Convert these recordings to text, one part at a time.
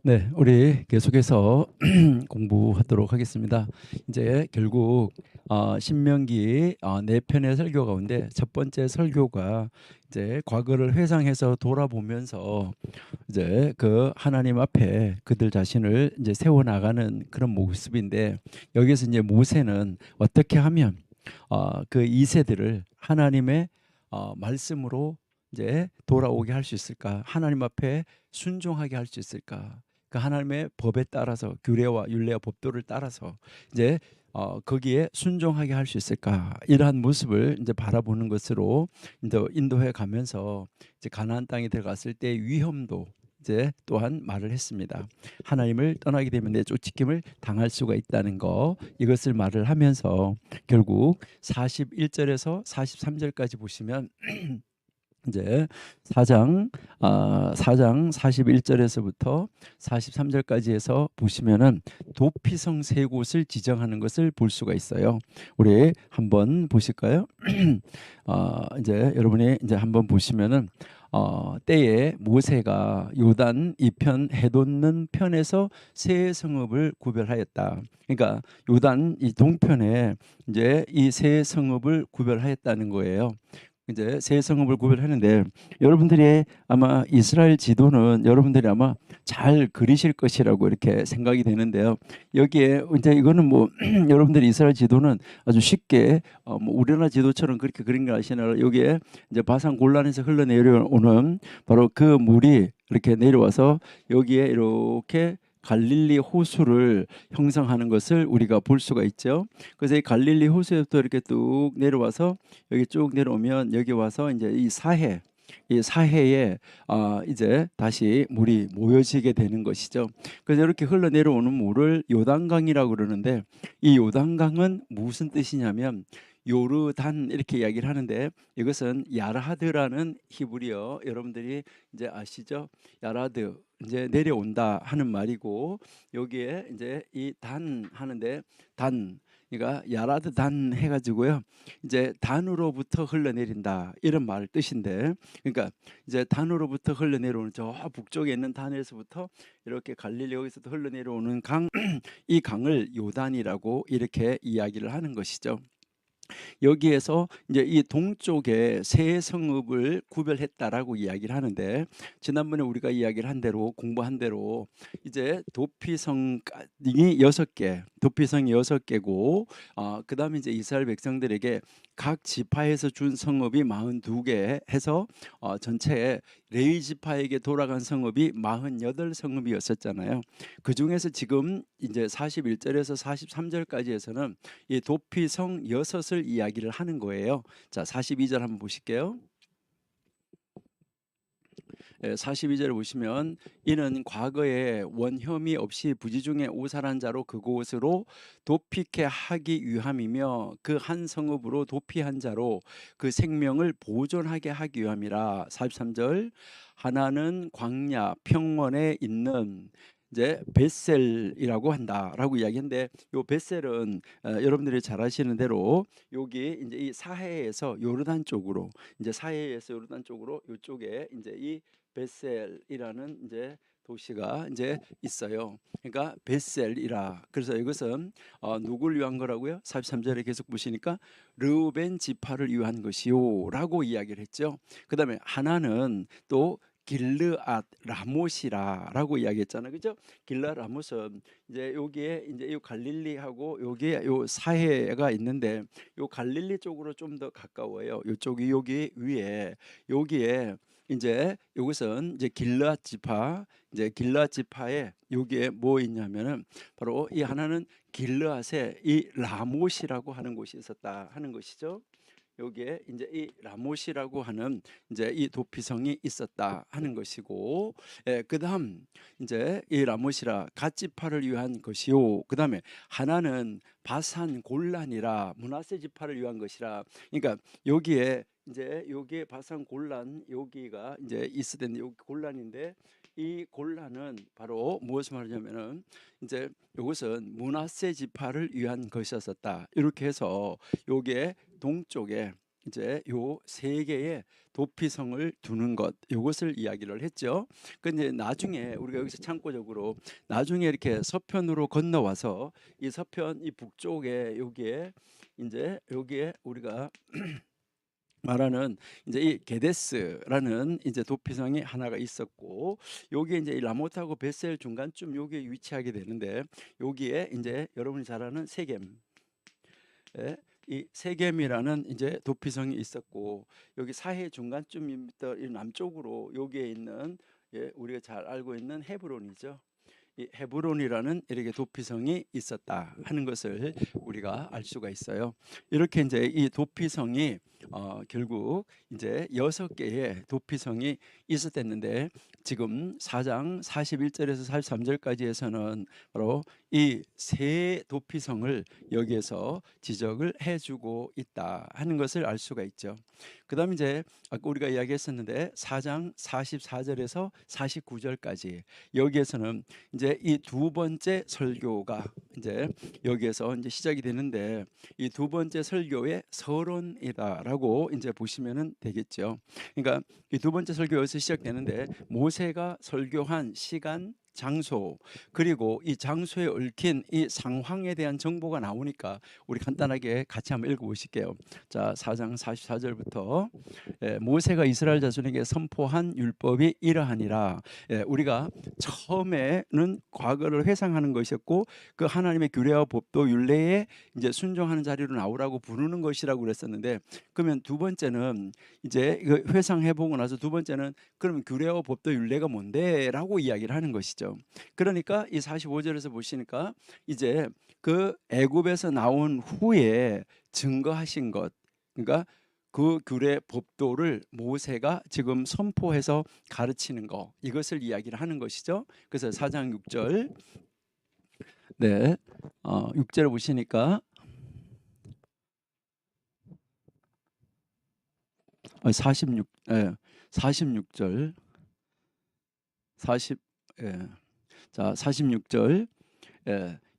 네, 우리 계속해서 공부하도록 하겠습니다. 이제 결국 신명기 네 편의 설교 가운데 첫 번째 설교가 이제 과거를 회상해서 돌아보면서 이제 그 하나님 앞에 그들 자신을 이제 세워 나가는 그런 모습인데, 여기서 이제 모세는 어떻게 하면 그 2세들을 하나님의 말씀으로 이제 돌아오게 할 수 있을까? 하나님 앞에 순종하게 할 수 있을까? 그 하나님의 법에 따라서, 규례와 율례와 법도를 따라서 이제 거기에 순종하게 할 수 있을까? 이러한 모습을 이제 바라보는 것으로 이제 인도해 가면서 이제 가나안 땅에 들어갔을 때 위험도 이제 또한 말을 했습니다. 하나님을 떠나게 되면 내 쫓김을 당할 수가 있다는 거, 이것을 말을 하면서 결국 41절에서 43절까지 보시면 이제 4장 41절에서부터 43절까지 해서 보시면은 도피성 세 곳을 지정하는 것을 볼 수가 있어요. 우리 한번 보실까요? 이제 여러분이 이제 한번 보시면은 때에 모세가 요단 이편 해돋는 편에서 세 성읍을 구별하였다. 그러니까 요단 이 동편에 이제 이 세 성읍을 구별하였다는 거예요. 이제 세 성읍을 구별하는데, 여러분들이 아마 이스라엘 지도는 여러분들이 아마 잘 그리실 것이라고 이렇게 생각이 되는데요. 여기에 이제 이거는 뭐 여러분들이 이스라엘 지도는 아주 쉽게 뭐 우리나라 지도처럼 그렇게 그린 거 아시나요? 여기에 이제 바산 골란에서 흘러내려오는 바로 그 물이 이렇게 내려와서 여기에 이렇게 갈릴리 호수를 형성하는 것을 우리가 볼 수가 있죠. 그래서 이 갈릴리 호수에부터 이렇게 뚝 내려와서 여기 쭉 내려오면 여기 와서 이제 이 사해에 이제 다시 물이 모여지게 되는 것이죠. 그래서 이렇게 흘러내려오는 물을 요단강이라고 그러는데, 이 요단강은 무슨 뜻이냐면 요르단 이렇게 이야기를 하는데, 이것은 야라드라는 히브리어, 여러분들이 이제 아시죠? 야라드 이제 내려온다 하는 말이고, 여기에 이제 이 단 하는데, 단 그러니까 야라드 단 해가지고요, 이제 단으로부터 흘러내린다 이런 말 뜻인데, 그러니까 이제 단으로부터 흘러내려오는 저 북쪽에 있는 단에서부터 이렇게 갈릴리 여기서도 흘러내려오는 강, 이 강을 요단이라고 이렇게 이야기를 하는 것이죠. 여기에서 이제 이 동쪽에 세 성읍을 구별했다라고 이야기를 하는데, 지난번에 우리가 이야기를 한 대로 공부한 대로 이제 도피성이 6개, 도피성이 6개고, 그다음에 이제 이스라엘 백성들에게 각 지파에서 준 성읍이 42개 해서 전체에 레위 지파에게 돌아간 성읍이 48성읍이었었잖아요. 그 중에서 지금 이제 41절에서 43절까지 해서는 이 도피성 여섯을 이야기를 하는 거예요. 자, 42절 한번 보실게요. 42절을 보시면, 이는 과거에 원혐의 없이 부지 중에 오살한 자로 그곳으로 도피케 하기 위함이며 그 한 성읍으로 도피한 자로 그 생명을 보존하게 하기 위함이라. 43절, 하나는 광야 평원에 있는 이제 벳셀이라고 한다라고 이야기했는데, 요 벳셀은 여러분들이 잘 아시는 대로 여기 이제 이 사해에서 요르단 쪽으로, 이제 사해에서 요르단 쪽으로 이쪽에 이제 이 벳셀이라는 이제 도시가 이제 있어요. 그러니까 벳셀이라. 그래서 이것은 누구를 위한 거라고요? 43절에 계속 보시니까 르우벤 지파를 위한 것이요라고 이야기를 했죠. 그다음에 하나는 또 길르앗 라못이라라고 이야기했잖아요. 그죠? 길르앗 라못은 이제 여기에 이제 이 갈릴리하고 여기에 요 사해가 있는데, 요 갈릴리 쪽으로 좀 더 가까워요. 요쪽이 여기 위에, 여기에 이제 이것은 이제 길르앗 지파, 이제 길르앗 지파에 여기에 뭐 있냐면은 바로 이 하나는 길르앗에 이 라못이라고 하는 곳이 있었다 하는 것이죠. 여기에 이제 이 라못이라고 하는 이제 이 도피성이 있었다 하는 것이고, 그다음 이제 이 라못이라 갓지파를 위한 것이요. 그다음에 하나는 바산 골란이라 므낫세 지파를 위한 것이라. 그러니까 여기에 이제 여기에 바산 골란 여기가 이제 있었는데, 여기 골란인데, 이 골란은 바로 무엇을 말하냐면은 이제 이것은 므낫세 지파를 위한 것이었다. 이렇게 해서 요게 동쪽에 이제 요 세 개의 도피성을 두는 것, 요것을 이야기를 했죠. 근데 나중에 우리가 여기서 참고적으로 나중에 이렇게 서편으로 건너와서 이 서편 이 북쪽에 여기에 이제 여기에 우리가 말하는 이제 이 게데스라는 이제 도피성이 하나가 있었고, 여기에 이제 이 라모트하고 베셀 중간쯤 여기에 위치하게 되는데, 여기에 이제 여러분이 잘 아는 세겜, 예, 이 세겜이라는 이제 도피성이 있었고, 여기 사해 중간쯤부터 이 남쪽으로 여기에 있는, 예, 우리가 잘 알고 있는 헤브론이죠. 이 헤브론이라는 이렇게 도피성이 있었다 하는 것을 우리가 알 수가 있어요. 이렇게 이제 이 도피성이 결국 이제 6개의 도피성이 있었댔는데, 지금 4장 41절에서 43절까지에서는 바로 이 세 도피성을 여기에서 지적을 해주고 있다 하는 것을 알 수가 있죠. 그다음 이제 아까 우리가 이야기했었는데 4장 44절에서 49절까지 여기에서는 이제 이 두 번째 설교가 이제 여기에서 이제 시작이 되는데, 이 두 번째 설교의 서론이다라고 이제 보시면은 되겠죠. 그러니까 이 두 번째 설교에서 시작되는데, 모세가 설교한 시간, 장소, 그리고 이 장소에 얽힌 이 상황에 대한 정보가 나오니까 우리 간단하게 같이 한번 읽어보실게요. 자, 4장 44절부터 모세가 이스라엘 자손에게 선포한 율법이 이러하니라. 우리가 처음에는 과거를 회상하는 것이었고, 그 하나님의 규례와 법도 율례에 이제 순종하는 자리로 나오라고 부르는 것이라고 그랬었는데, 그러면 두 번째는 이제 회상해 보고 나서 두 번째는 그러면 규례와 법도 율례가 뭔데라고 이야기를 하는 것이죠. 그러니까 이 45절에서 보시니까 이제 그 애굽에서 나온 후에 증거하신 것, 그러니까 그 규례 법도를 모세가 지금 선포해서 가르치는 거, 이것을 이야기를 하는 것이죠. 그래서 4장 6절, 네, 6절을 보시니까 46, 46절, 40, 자, 46절,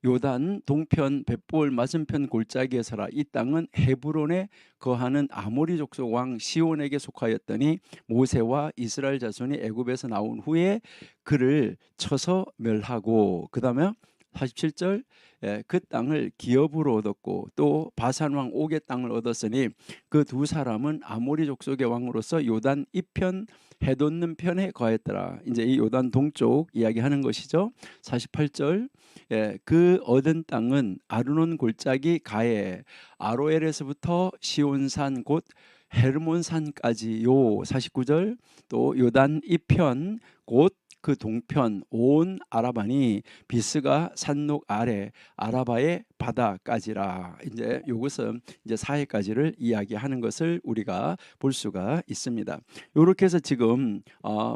요단 동편 벳볼 맞은편 골짜기에 서라. 이 땅은 헤브론에 거하는 아모리 족속 왕 시온에게 속하였더니 모세와 이스라엘 자손이 애굽에서 나온 후에 그를 쳐서 멸하고, 그 다음에 47절, 그 땅을 기업으로 얻었고 또 바산 왕 옥의 땅을 얻었으니 그 두 사람은 아모리 족속의 왕으로서 요단 이편 해돋는 편에 거하였더라. 이제 이 요단 동쪽 이야기하는 것이죠. 48절, 그 얻은 땅은 아르논 골짜기 가에 아로엘에서부터 시온산 곧 헤르몬산까지요. 49절, 또 요단 이편 곧 그 동편 온 아라바니 비스가 산록 아래 아라바의 바다까지라. 이제 이것은 이제 사해까지를 이야기하는 것을 우리가 볼 수가 있습니다. 이렇게 해서 지금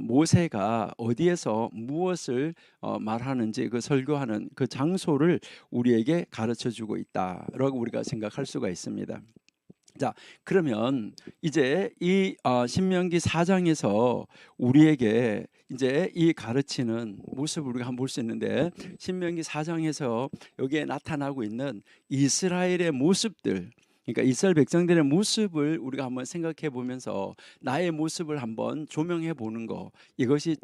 모세가 어디에서 무엇을 말하는지 그 설교하는 그 장소를 우리에게 가르쳐 주고 있다라고 우리가 생각할 수가 있습니다. 자, 그러면 이제 이 신명기 4장에서 우리에게 이제 이 가르치는 모습을 우리가 한번 볼 수 있는데, 신명기 4장에서 여기에 나타나고 있는 이스라엘의 모습들, 그러니까 이스라엘 백성들의 모습을 우리가 한번 생각해 보면서 나의 모습을 한번 조명해 보는 거, 이것이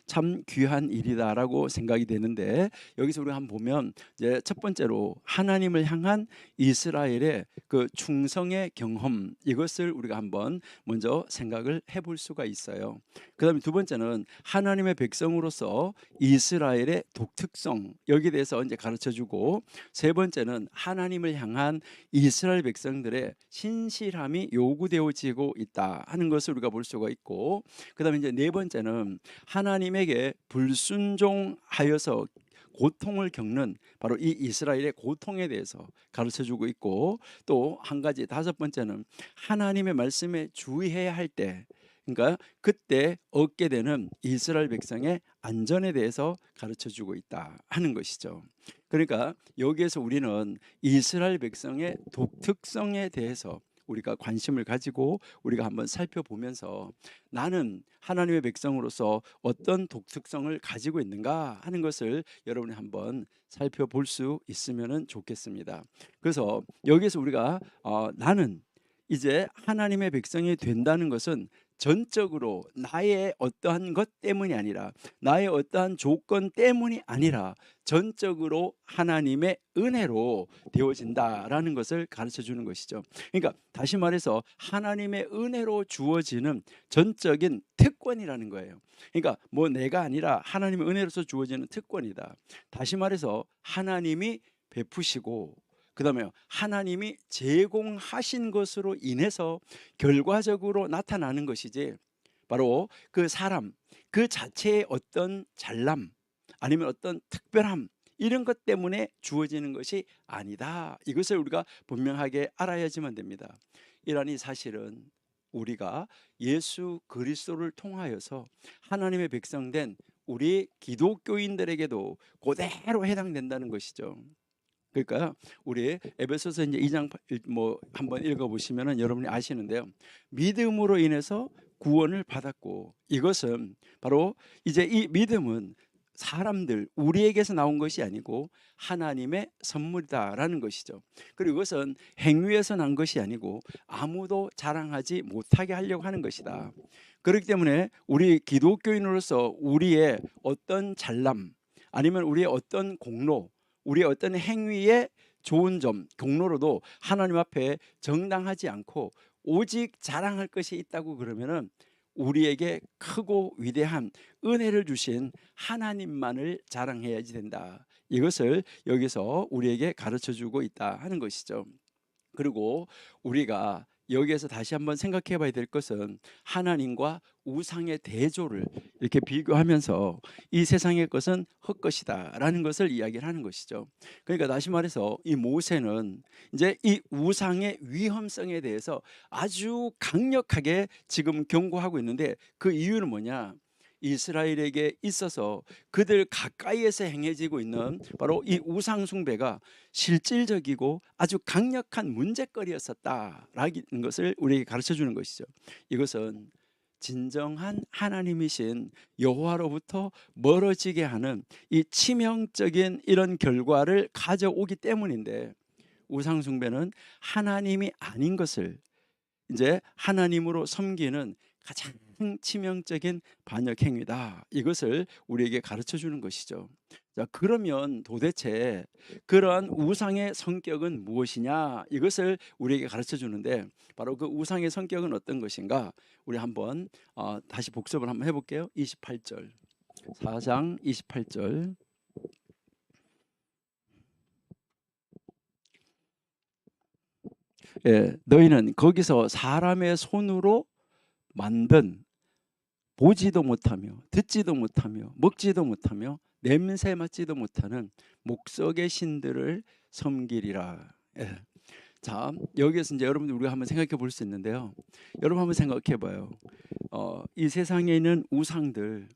참 귀한 일이다라고 생각이 되는데, 여기서 우리가 한번 보면 이제 첫 번째로 하나님을 향한 이스라엘의 그 충성의 경험, 이것을 우리가 한번 먼저 생각을 해볼 수가 있어요. 그다음에 두 번째는 하나님의 백성으로서 이스라엘의 독특성, 여기에 대해서 이제 가르쳐주고, 세 번째는 하나님을 향한 이스라엘 백성들의 신실함이 요구되어지고 있다 하는 것을 우리가 볼 수가 있고, 그다음에 이제 네 번째는 하나님에게 불순종하여서 고통을 겪는 바로 이 이스라엘의 고통에 대해서 가르쳐주고 있고, 또 한 가지 다섯 번째는 하나님의 말씀에 주의해야 할 때, 그러니까 그때 얻게 되는 이스라엘 백성의 안전에 대해서 가르쳐주고 있다 하는 것이죠. 그러니까 여기에서 우리는 이스라엘 백성의 독특성에 대해서 우리가 관심을 가지고 우리가 한번 살펴보면서 나는 하나님의 백성으로서 어떤 독특성을 가지고 있는가 하는 것을 여러분이 한번 살펴볼 수 있으면 좋겠습니다. 그래서 여기에서 우리가 나는 이제 하나님의 백성이 된다는 것은 전적으로 나의 어떠한 것 때문이 아니라, 나의 어떠한 조건 때문이 아니라 전적으로 하나님의 은혜로 되어진다라는 것을 가르쳐 주는 것이죠. 그러니까 다시 말해서 하나님의 은혜로 주어지는 전적인 특권이라는 거예요. 그러니까 뭐 내가 아니라 하나님의 은혜로서 주어지는 특권이다. 다시 말해서 하나님이 베푸시고, 그다음에 하나님이 제공하신 것으로 인해서 결과적으로 나타나는 것이지, 바로 그 사람 그 자체의 어떤 잘남 아니면 어떤 특별함, 이런 것 때문에 주어지는 것이 아니다. 이것을 우리가 분명하게 알아야지만 됩니다. 이러니 사실은 우리가 예수 그리스도를 통하여서 하나님의 백성된 우리 기독교인들에게도 그대로 해당된다는 것이죠. 그러니까 우리 에베소서 이제 2장 뭐 한번 읽어 보시면은 여러분이 아시는데요. 믿음으로 인해서 구원을 받았고, 이것은 바로 이제 이 믿음은 사람들 우리에게서 나온 것이 아니고 하나님의 선물이다라는 것이죠. 그리고 이것은 행위에서 난 것이 아니고 아무도 자랑하지 못하게 하려고 하는 것이다. 그렇기 때문에 우리 기독교인으로서 우리의 어떤 잘남 아니면 우리의 어떤 공로, 우리의 어떤 행위의 좋은 점, 경로로도 하나님 앞에 정당하지 않고 오직 자랑할 것이 있다고 그러면은 우리에게 크고 위대한 은혜를 주신 하나님만을 자랑해야지 된다. 이것을 여기서 우리에게 가르쳐 주고 있다 하는 것이죠. 그리고 우리가 여기에서 다시 한번 생각해 봐야 될 것은 하나님과 우상의 대조를 이렇게 비교하면서 이 세상의 것은 헛것이다 라는 것을 이야기를 하는 것이죠. 그러니까 다시 말해서 이 모세는 이제 이 우상의 위험성에 대해서 아주 강력하게 지금 경고하고 있는데, 그 이유는 뭐냐? 이스라엘에게 있어서 그들 가까이에서 행해지고 있는 바로 이 우상 숭배가 실질적이고 아주 강력한 문제거리였었다라는 것을 우리에게 가르쳐 주는 것이죠. 이것은 진정한 하나님이신 여호와로부터 멀어지게 하는 이 치명적인 이런 결과를 가져오기 때문인데, 우상 숭배는 하나님이 아닌 것을 이제 하나님으로 섬기는 가장 치명적인 반역 행위다. 이것을 우리에게 가르쳐 주는 것이죠. 자, 그러면 도대체 그러한 우상의 성격은 무엇이냐? 이것을 우리에게 가르쳐 주는데, 바로 그 우상의 성격은 어떤 것인가? 우리 한번 다시 복습을 한번 해볼게요. 28절, 4장 28절. 예, 너희는 거기서 사람의 손으로 만든, 보지도 못하며 듣지도 못하며 먹지도 못하며 냄새 맡지도 못하는 목석의 신들을 섬기리라. 예. 자, 여기에서 이제 여러분들 우리가 한번 생각해 볼 수 있는데요. 여러분 한번 생각해 봐요. 이 세상에 있는 우상들,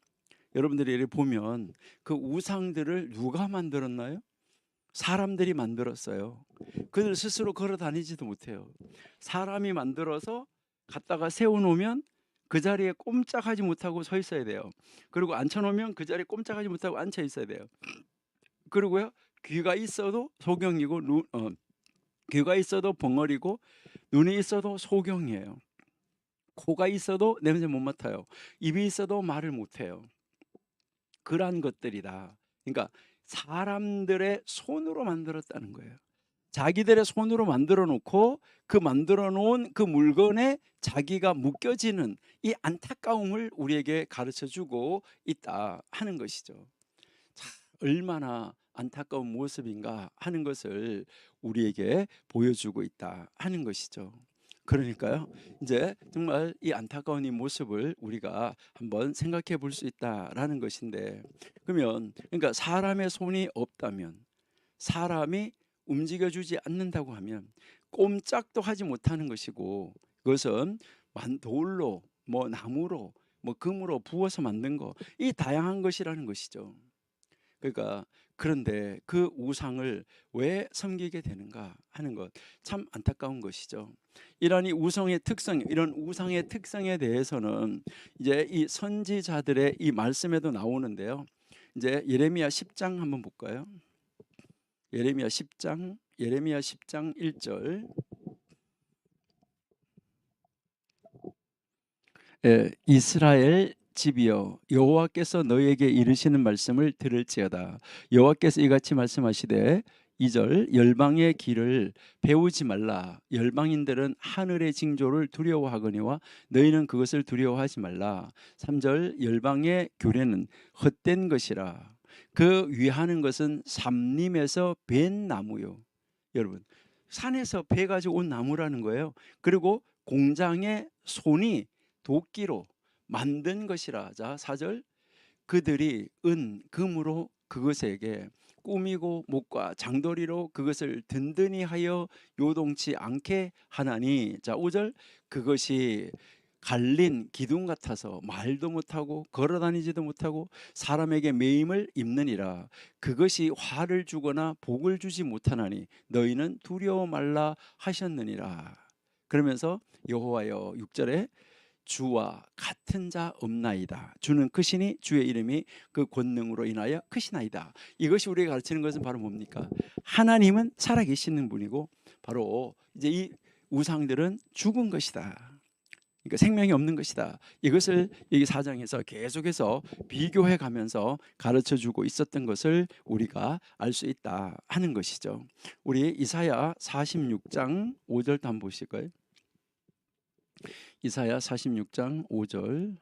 여러분들이 보면 그 우상들을 누가 만들었나요? 사람들이 만들었어요. 그들 스스로 걸어 다니지도 못해요. 사람이 만들어서 갖다가 세워놓으면 그 자리에 꼼짝하지 못하고 서 있어야 돼요. 그리고 앉혀놓으면 그 자리에 꼼짝하지 못하고 앉혀 있어야 돼요. 그리고요, 귀가 있어도 소경이고 귀가 있어도 벙어리고 눈이 있어도 소경이에요. 코가 있어도 냄새 못 맡아요. 입이 있어도 말을 못해요. 그러한 것들이다. 그러니까 사람들의 손으로 만들었다는 거예요. 자기들의 손으로 만들어 놓고 그 만들어 놓은 그 물건에 자기가 묶여지는 이 안타까움을 우리에게 가르쳐 주고 있다 하는 것이죠. 자, 얼마나 안타까운 모습인가 하는 것을 우리에게 보여주고 있다 하는 것이죠. 그러니까요, 이제 정말 이 안타까운 이 모습을 우리가 한번 생각해 볼 수 있다라는 것인데, 그러면 그러니까 사람의 손이 없다면, 사람이 움직여주지 않는다고 하면 꼼짝도 하지 못하는 것이고, 그것은 돌로 뭐 나무로 뭐 금으로 부어서 만든 거, 이 다양한 것이라는 것이죠. 그러니까 그런데 그 우상을 왜 섬기게 되는가 하는 것, 참 안타까운 것이죠. 이러한 이 우상의 특성, 이런 우상의 특성에 대해서는 이제 이 선지자들의 이 말씀에도 나오는데요. 이제 예레미야 10장 한번 볼까요? 예레미야 10장 1절. 이스라엘 집이여 여호와께서 너희에게 이르시는 말씀을 들을지어다. 여호와께서 이같이 말씀하시되 2절 열방의 길을 배우지 말라. 열방인들은 하늘의 징조를 두려워하거니와 너희는 그것을 두려워하지 말라. 3절 열방의 교례는 헛된 것이라. 그 위하는 것은 삼림에서 벤 나무요. 여러분 산에서 베 가지고 온 나무라는 거예요. 그리고 공장의 손이 도끼로 만든 것이라. 자 4절 그들이 은 금으로 그것에게 꾸미고 목과 장도리로 그것을 든든히 하여 요동치 않게 하나니. 자 5절 그것이 갈린 기둥 같아서 말도 못하고 걸어다니지도 못하고 사람에게 매임을 입느니라. 그것이 화를 주거나 복을 주지 못하나니 너희는 두려워 말라 하셨느니라. 그러면서 여호와여 6절에 주와 같은 자 없나이다. 주는 크시니 주의 이름이 그 권능으로 인하여 크시나이다. 이것이 우리가 가르치는 것은 바로 뭡니까? 하나님은 살아계시는 분이고 바로 이제 이 우상들은 죽은 것이다. 그러니까 생명이 없는 것이다. 이것을 이 4장에서 계속해서 비교해 가면서 가르쳐 주고 있었던 것을 우리가 알 수 있다 하는 것이죠. 우리 이사야 46장 5절도 한번 보실까요? 이사야 46장 5절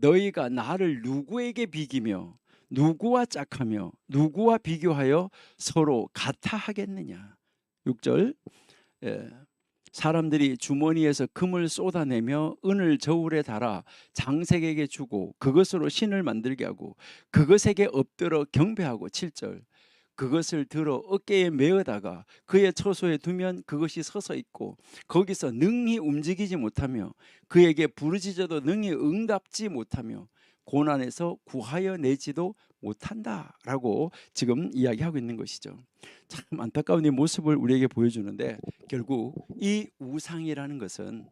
너희가 나를 누구에게 비기며 누구와 짝하며 누구와 비교하여 서로 같아 하겠느냐. 6절 사람들이 주머니에서 금을 쏟아내며 은을 저울에 달아 장색에게 주고 그것으로 신을 만들게 하고 그것에게 엎드려 경배하고. 7절 그것을 들어 어깨에 메어다가 그의 처소에 두면 그것이 서서 있고 거기서 능히 움직이지 못하며 그에게 부르짖어도 능히 응답지 못하며 고난에서 구하여 내지도 못한다라고 지금 이야기하고 있는 것이죠. 참 안타까운 이 모습을 우리에게 보여주는데 결국 이 우상이라는 것은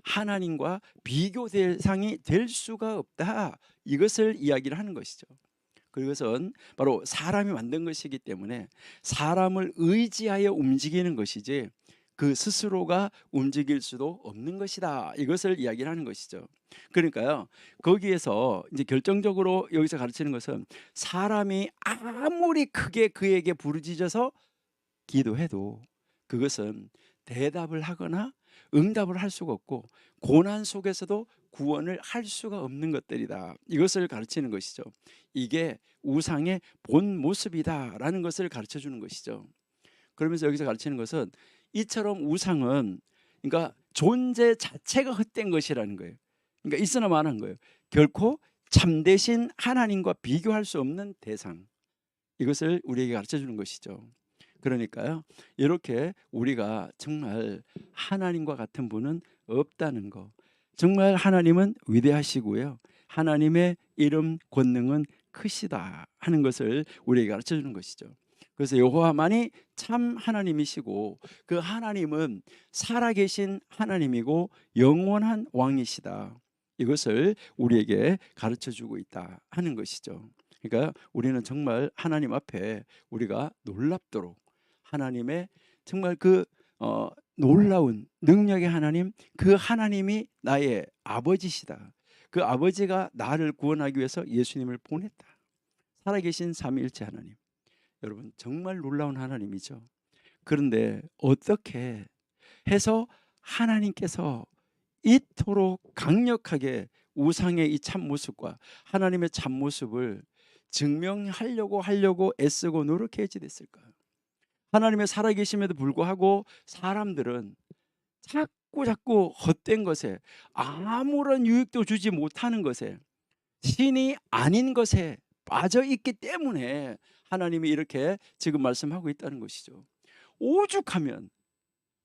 하나님과 비교 대상이 될 수가 없다, 이것을 이야기를 하는 것이죠. 그것은 바로 사람이 만든 것이기 때문에 사람을 의지하여 움직이는 것이지 그 스스로가 움직일 수도 없는 것이다, 이것을 이야기를 하는 것이죠. 그러니까요 거기에서 이제 결정적으로 여기서 가르치는 것은 사람이 아무리 크게 그에게 부르짖어서 기도해도 그것은 대답을 하거나 응답을 할 수가 없고 고난 속에서도 구원을 할 수가 없는 것들이다, 이것을 가르치는 것이죠. 이게 우상의 본 모습이다라는 것을 가르쳐 주는 것이죠. 그러면서 여기서 가르치는 것은 이처럼 우상은 그러니까 존재 자체가 헛된 것이라는 거예요. 그러니까 있으나 마나한 거예요. 결코 참되신 하나님과 비교할 수 없는 대상, 이것을 우리에게 가르쳐 주는 것이죠. 그러니까요 이렇게 우리가 정말 하나님과 같은 분은 없다는 거, 정말 하나님은 위대하시고요 하나님의 이름 권능은 크시다 하는 것을 우리에게 가르쳐 주는 것이죠. 그래서 여호와만이 참 하나님이시고 그 하나님은 살아계신 하나님이고 영원한 왕이시다, 이것을 우리에게 가르쳐 주고 있다 하는 것이죠. 그러니까 우리는 정말 하나님 앞에 우리가 놀랍도록 하나님의 정말 그 놀라운 능력의 하나님, 그 하나님이 나의 아버지시다, 그 아버지가 나를 구원하기 위해서 예수님을 보냈다, 살아계신 삼위일체 하나님, 여러분 정말 놀라운 하나님이죠. 그런데 어떻게 해서 하나님께서 이토록 강력하게 우상의 이 참모습과 하나님의 참모습을 증명하려고 애쓰고 노력해야지 됐을까요? 하나님의 살아계심에도 불구하고 사람들은 자꾸 헛된 것에, 아무런 유익도 주지 못하는 것에, 신이 아닌 것에 빠져 있기 때문에 하나님이 이렇게 지금 말씀하고 있다는 것이죠. 오죽하면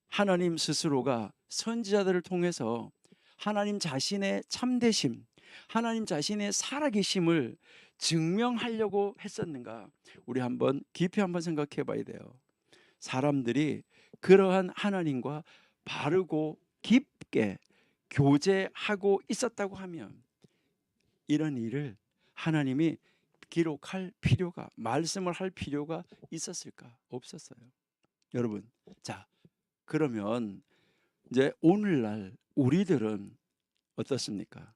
하나님 스스로가 선지자들을 통해서 하나님 자신의 참되심, 하나님 자신의 살아계심을 증명하려고 했었는가, 우리 한번 깊이 한번 생각해 봐야 돼요. 사람들이 그러한 하나님과 바르고 깊게 교제하고 있었다고 하면 이런 일을 하나님이 기록할 필요가, 말씀을 할 필요가 있었을까? 없었어요. 여러분, 자 그러면 이제 오늘날 우리들은 어떻습니까?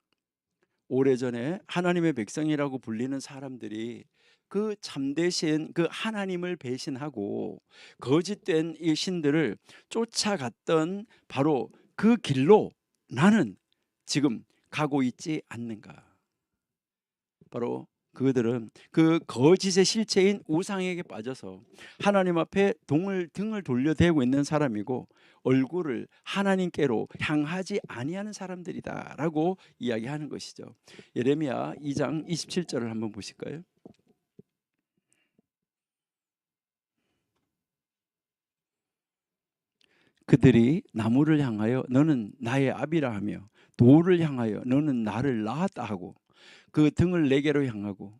오래전에 하나님의 백성이라고 불리는 사람들이 그 참되신 그 하나님을 배신하고 거짓된 이 신들을 쫓아갔던 바로 그 길로 나는 지금 가고 있지 않는가? 바로 그들은 그 거짓의 실체인 우상에게 빠져서 하나님 앞에 등을 돌려대고 있는 사람이고 얼굴을 하나님께로 향하지 아니하는 사람들이다라고 이야기하는 것이죠. 예레미야 2장 27절을 한번 보실까요? 그들이 나무를 향하여 너는 나의 아비라 하며 돌을 향하여 너는 나를 낳았다 하고 그 등을 내게로 향하고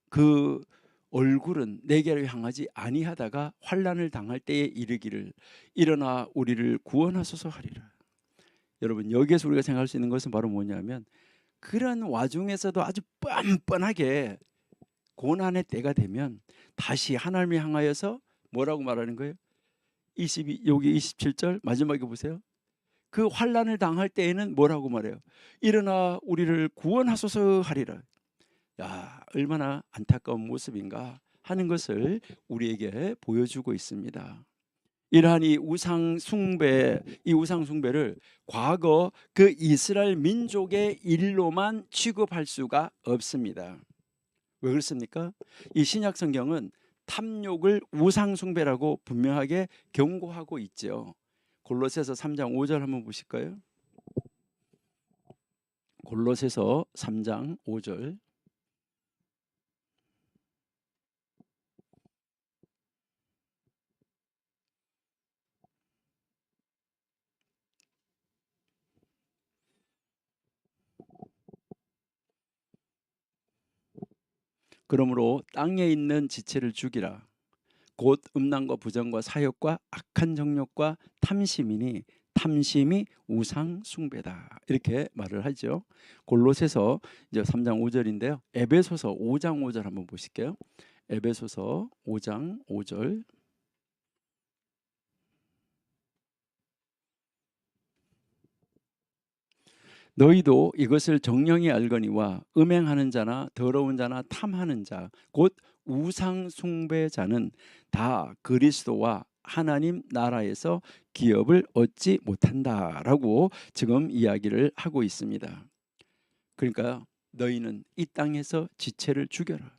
그 얼굴은 내게로 향하지 아니하다가 환난을 당할 때에 이르기를 일어나 우리를 구원하소서 하리라. 여러분, 여기에서 우리가 생각할 수 있는 것은 바로 뭐냐면 그런 와중에서도 아주 뻔뻔하게 고난의 때가 되면 다시 하나님을 향하여서 뭐라고 말하는 거예요? 여기 27절 마지막에 보세요. 그 환난을 당할 때에는 뭐라고 말해요? 일어나 우리를 구원하소서 하리라. 야, 얼마나 안타까운 모습인가 하는 것을 우리에게 보여주고 있습니다. 이러한 이 우상 숭배를 과거 그 이스라엘 민족의 일로만 취급할 수가 없습니다. 왜 그렇습니까? 이 신약 성경은 탐욕을 우상 숭배라고 분명하게 경고하고 있죠. 골로새서 3장 5절 한번 보실까요? 골로새서 3장 5절. 그러므로 땅에 있는 지체를 죽이라. 곧 음란과 부정과 사욕과 악한 정욕과 탐심이니 탐심이 우상 숭배다. 이렇게 말을 하죠. 골로새서 이제 3장 5절인데요. 에베소서 5장 5절 한번 보실게요. 에베소서 5장 5절. 너희도 이것을 정령이 알거니와 음행하는 자나 더러운 자나 탐하는 자 곧 우상 숭배자는 다 그리스도와 하나님 나라에서 기업을 얻지 못한다라고 지금 이야기를 하고 있습니다. 그러니까 너희는 이 땅에서 지체를 죽여라.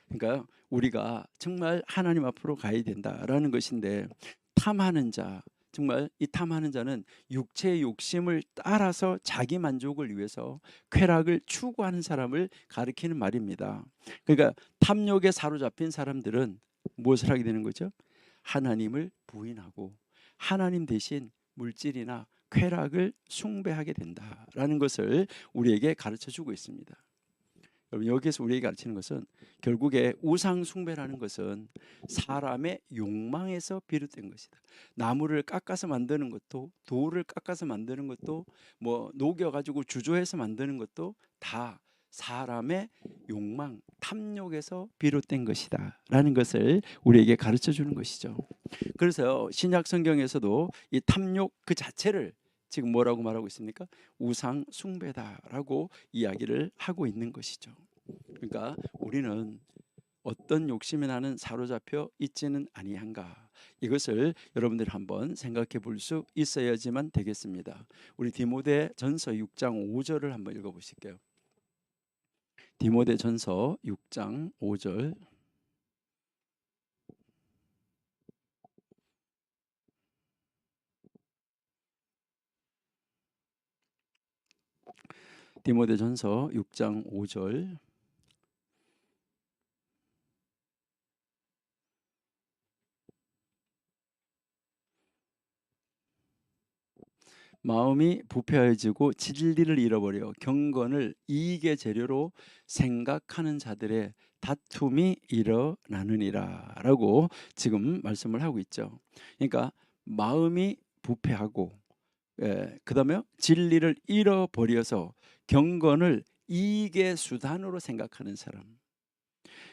그러니까 우리가 정말 하나님 앞으로 가야 된다라는 것인데 탐하는 자, 정말 이 탐하는 자는 육체의 욕심을 따라서 자기 만족을 위해서 쾌락을 추구하는 사람을 가리키는 말입니다. 그러니까 탐욕에 사로잡힌 사람들은 무엇을 하게 되는 거죠? 하나님을 부인하고 하나님 대신 물질이나 쾌락을 숭배하게 된다라는 것을 우리에게 가르쳐 주고 있습니다. 여러분, 여기에서 우리에게 가르치는 것은 결국에 우상 숭배라는 것은 사람의 욕망에서 비롯된 것이다. 나무를 깎아서 만드는 것도, 돌을 깎아서 만드는 것도, 뭐 녹여 가지고 주조해서 만드는 것도 다 사람의 욕망, 탐욕에서 비롯된 것이다라는 것을 우리에게 가르쳐 주는 것이죠. 그래서 신약 성경에서도 이 탐욕 그 자체를 지금 뭐라고 말하고 있습니까? 우상 숭배다라고 이야기를 하고 있는 것이죠. 그러니까 우리는 어떤 욕심에 나는 사로잡혀 있지는 아니한가, 이것을 여러분들 한번 생각해 볼 수 있어야지만 되겠습니다. 우리 디모데전서 6장 5절을 한번 읽어 보실게요. 디모데전서 6장 5절. 디모데전서 6장 5절. 마음이 부패해지고 진리를 잃어버려 경건을 이익의 재료로 생각하는 자들의 다툼이 일어나느니라 라고 지금 말씀을 하고 있죠. 그러니까 마음이 부패하고 그다음에 진리를 잃어버려서 경건을 이익의 수단으로 생각하는 사람,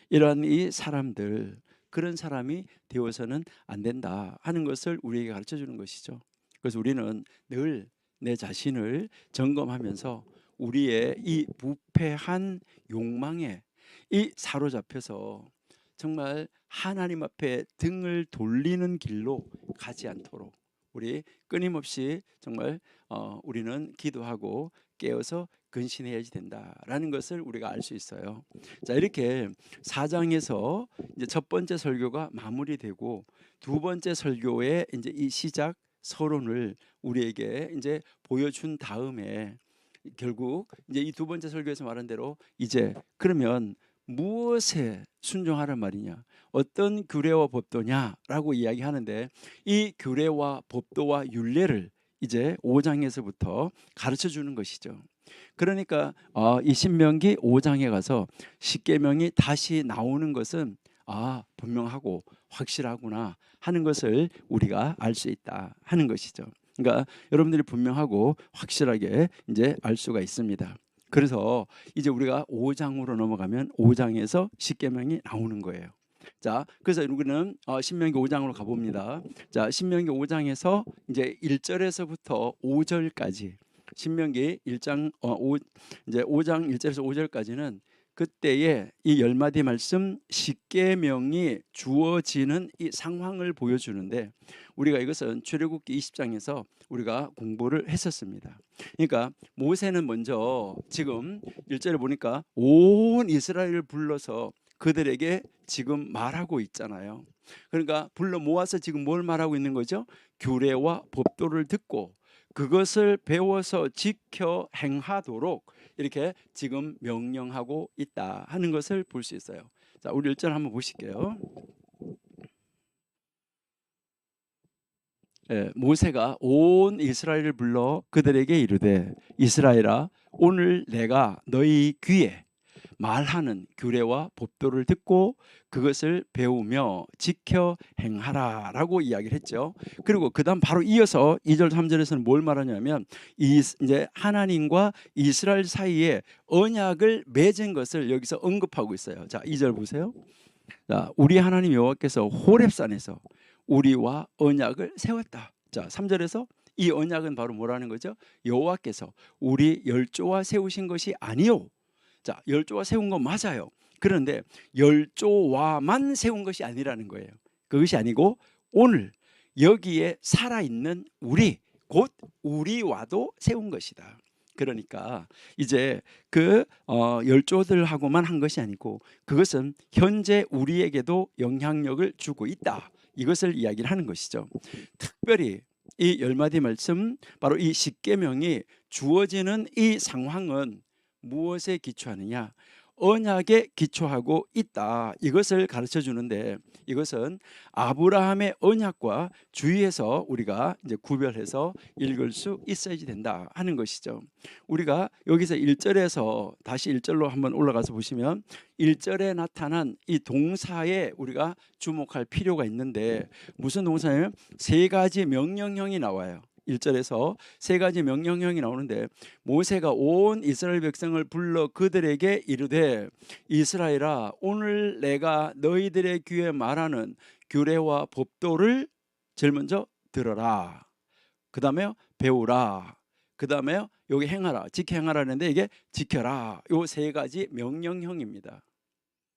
이러한 이 사람들, 그런 사람이 되어서는 안 된다 하는 것을 우리에게 가르쳐 주는 것이죠. 그래서 우리는 늘 내 자신을 점검하면서 우리의 이 부패한 욕망에 이 사로잡혀서 정말 하나님 앞에 등을 돌리는 길로 가지 않도록 우리 끊임없이 정말 우리는 기도하고 깨어서 근신해야지 된다라는 것을 우리가 알 수 있어요. 자, 이렇게 4장에서 이제 첫 번째 설교가 마무리되고 두 번째 설교의 이제 이 시작 서론을 우리에게 이제 보여준 다음에 결국 이제 이 두 번째 설교에서 말한 대로 이제 그러면 무엇에 순종하란 말이냐, 어떤 규례와 법도냐라고 이야기하는데 이 규례와 법도와 율례를 이제 5장에서부터 가르쳐 주는 것이죠. 그러니까 이 신명기 5장에 가서 십계명이 다시 나오는 것은 분명하고 확실하구나 하는 것을 우리가 알 수 있다 하는 것이죠. 그러니까 여러분들이 분명하고 확실하게 이제 알 수가 있습니다. 그래서 이제 우리가 5장으로 넘어가면 5장에서 십계명이 나오는 거예요. 자, 그래서 우리는 신명기 5장으로 가봅니다. 자, 신명기 5장에서 이제 1절에서부터 5절까지 신명기 1장 이제 5장 1절에서 5절까지는 그때의 이 10마디 말씀 십계명이 주어지는 이 상황을 보여주는데 우리가 이것은 출애굽기 20장에서 우리가 공부를 했었습니다. 그러니까 모세는 먼저 지금 1절에 보니까 온 이스라엘을 불러서 그들에게 지금 말하고 있잖아요. 그러니까 불러 모아서 지금 뭘 말하고 있는 거죠? 규례와 법도를 듣고 그것을 배워서 지켜 행하도록 이렇게 지금 명령하고 있다 하는 것을 볼 수 있어요. 자, 우리 1절 한번 보실게요. 모세가 온 이스라엘을 불러 그들에게 이르되 이스라엘아 오늘 내가 너희 귀에 말하는 규례와 법도를 듣고 그것을 배우며 지켜 행하라라고 이야기를 했죠. 그리고 그다음 바로 이어서 2절 3절에서는 뭘 말하냐면 이제 하나님과 이스라엘 사이에 언약을 맺은 것을 여기서 언급하고 있어요. 자, 2절 보세요. 자, 우리 하나님 여호와께서 호렙산에서 우리와 언약을 세웠다. 자, 3절에서 이 언약은 바로 뭐라는 거죠? 여호와께서 우리 열조와 세우신 것이 아니요. 자, 열조와 세운 건 맞아요. 그런데 열조와만 세운 것이 아니라는 거예요. 그것이 아니고 오늘 여기에 살아있는 우리, 곧 우리와도 세운 것이다. 그러니까 이제 그 열조들하고만 한 것이 아니고 그것은 현재 우리에게도 영향력을 주고 있다. 이것을 이야기를 하는 것이죠. 특별히 이 10마디 말씀, 바로 이 십계명이 주어지는 이 상황은 무엇에 기초하느냐? 언약에 기초하고 있다. 이것을 가르쳐 주는데 이것은 아브라함의 언약과 주의해서 우리가 이제 구별해서 읽을 수 있어야지 된다 하는 것이죠. 우리가 여기서 1절에서 다시 1절로 한번 올라가서 보시면 1절에 나타난 이 동사에 우리가 주목할 필요가 있는데 무슨 동사냐면 세 가지 명령형이 나와요. 1절에서 세 가지 명령형이 나오는데 모세가 온 이스라엘 백성을 불러 그들에게 이르되 이스라엘아 오늘 내가 너희들의 귀에 말하는 규례와 법도를 제일 먼저 들어라. 그 다음에 배우라. 그 다음에 여기 행하라. 지켜 행하라 하는데 이게 지켜라. 요 세 가지 명령형입니다.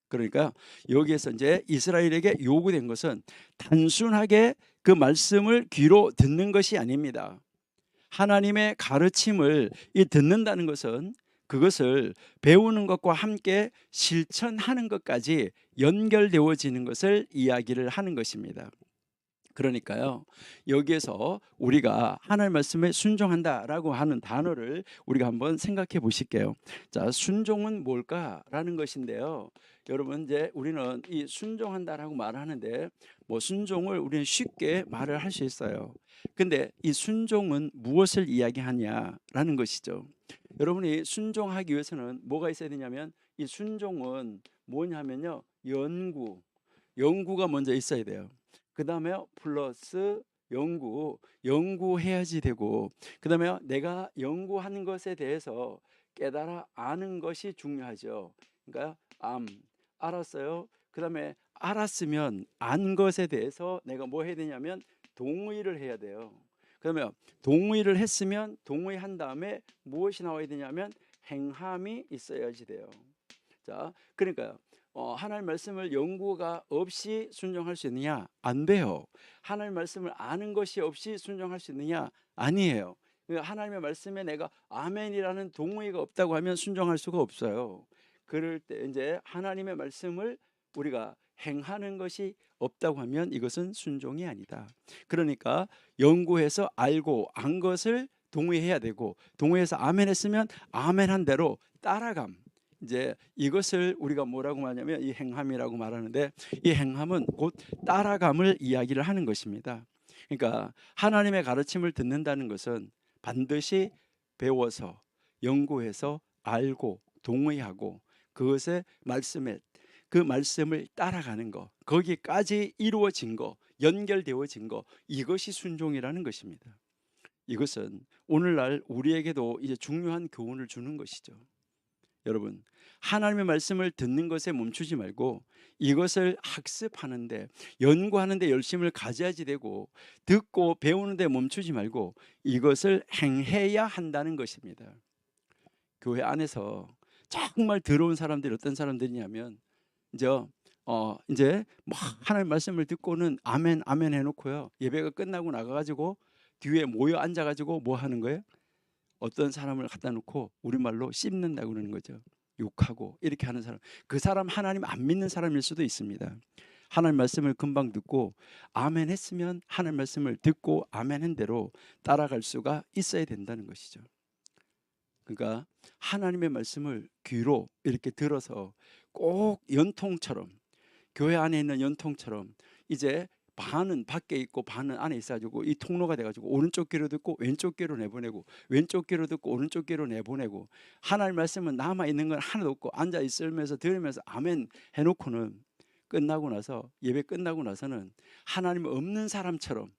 그러니까 여기에서 이제 이스라엘에게 요구된 것은 단순하게 그 말씀을 귀로 듣는 것이 아닙니다. 하나님의 가르침을 듣는다는 것은 그것을 배우는 것과 함께 실천하는 것까지 연결되어지는 것을 이야기를 하는 것입니다. 그러니까요, 여기에서 우리가 하나님 말씀에 순종한다라고 하는 단어를 우리가 한번 생각해 보실게요. 자, 순종은 뭘까라는 것인데요. 여러분, 이제 우리는 이 순종한다라고 말하는데 뭐 순종을 우리는 쉽게 말을 할 수 있어요. 근데 이 순종은 무엇을 이야기하냐라는 것이죠. 여러분이 순종하기 위해서는 뭐가 있어야 되냐면 이 순종은 뭐냐면요, 연구가 먼저 있어야 돼요. 그 다음에 플러스 연구해야지 되고, 그 다음에 내가 연구하는 것에 대해서 깨달아 아는 것이 중요하죠. 그러니까 알았어요. 그 다음에 알았으면 안 것에 대해서 내가 뭐 해야 되냐면 동의를 해야 돼요. 그 그러면 동의를 했으면 동의한 다음에 무엇이 나와야 되냐면 행함이 있어야지 돼요. 자, 그러니까요. 하나님 말씀을 연구가 없이 순종할 수 있느냐? 안 돼요. 하나님 말씀을 아는 것이 없이 순종할 수 있느냐? 아니에요. 그러니까 하나님의 말씀에 내가 아멘이라는 동의가 없다고 하면 순종할 수가 없어요. 그럴 때 이제 하나님의 말씀을 우리가 행하는 것이 없다고 하면 이것은 순종이 아니다. 그러니까 연구해서 알고 안 것을 동의해야 되고, 동의해서 아멘 했으면 아멘한 대로 따라감. 이제 이것을 우리가 뭐라고 말하냐면 이 행함이라고 말하는데, 이 행함은 곧 따라감을 이야기를 하는 것입니다. 그러니까 하나님의 가르침을 듣는다는 것은 반드시 배워서 연구해서 알고 동의하고 그것의 말씀에 그 말씀을 따라가는 거, 거기까지 이루어진 거, 연결되어진 거, 이것이 순종이라는 것입니다. 이것은 오늘날 우리에게도 이제 중요한 교훈을 주는 것이죠. 여러분, 하나님의 말씀을 듣는 것에 멈추지 말고 이것을 학습하는데, 연구하는데 열심을 가져야지 되고, 듣고 배우는데 멈추지 말고 이것을 행해야 한다는 것입니다. 교회 안에서 정말 더러운 사람들이 어떤 사람들이냐면 이제 막 하나님 말씀을 듣고는 아멘 아멘 해놓고요, 예배가 끝나고 나가가지고 뒤에 모여 앉아가지고 뭐 하는 거예요? 어떤 사람을 갖다 놓고 우리말로 씹는다고 그러는 거죠. 욕하고 이렇게 하는 사람, 그 사람 하나님 안 믿는 사람일 수도 있습니다. 하나님 말씀을 금방 듣고 아멘 했으면 하나님 말씀을 듣고 아멘 한 대로 따라갈 수가 있어야 된다는 것이죠. 그러니까 하나님의 말씀을 귀로 이렇게 들어서 꼭 연통처럼, 교회 안에 있는 연통처럼 이제 반은 밖에 있고 반은 안에 있어가지고 이 통로가 돼가지고 오른쪽 귀로 듣고 왼쪽 귀로 내보내고, 왼쪽 귀로 듣고 오른쪽 귀로 내보내고, 하나님 말씀은 남아있는 건 하나도 없고 앉아 있으면서 들으면서 아멘 해놓고는 끝나고 나서, 예배 끝나고 나서는 하나님 없는 사람처럼,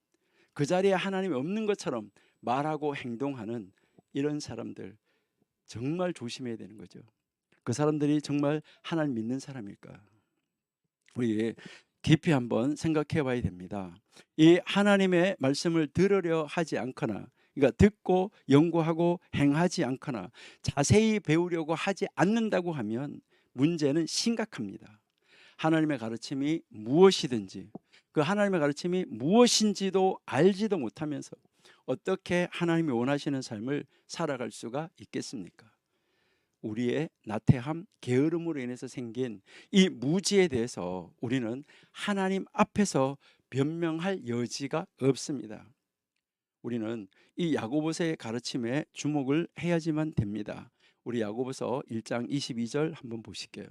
그 자리에 하나님이 없는 것처럼 말하고 행동하는 이런 사람들 정말 조심해야 되는 거죠. 그 사람들이 정말 하나님 믿는 사람일까? 우리 깊이 한번 생각해 봐야 됩니다. 이 하나님의 말씀을 들으려 하지 않거나, 그러니까 듣고 연구하고 행하지 않거나 자세히 배우려고 하지 않는다고 하면 문제는 심각합니다. 하나님의 가르침이 무엇이든지, 그 하나님의 가르침이 무엇인지도 알지도 못하면서 어떻게 하나님이 원하시는 삶을 살아갈 수가 있겠습니까? 우리의 나태함, 게으름으로 인해서 생긴 이 무지에 대해서 우리는 하나님 앞에서 변명할 여지가 없습니다. 우리는 이 야고보서의 가르침에 주목을 해야지만 됩니다. 우리 야고보서 1장 22절 한번 보실게요.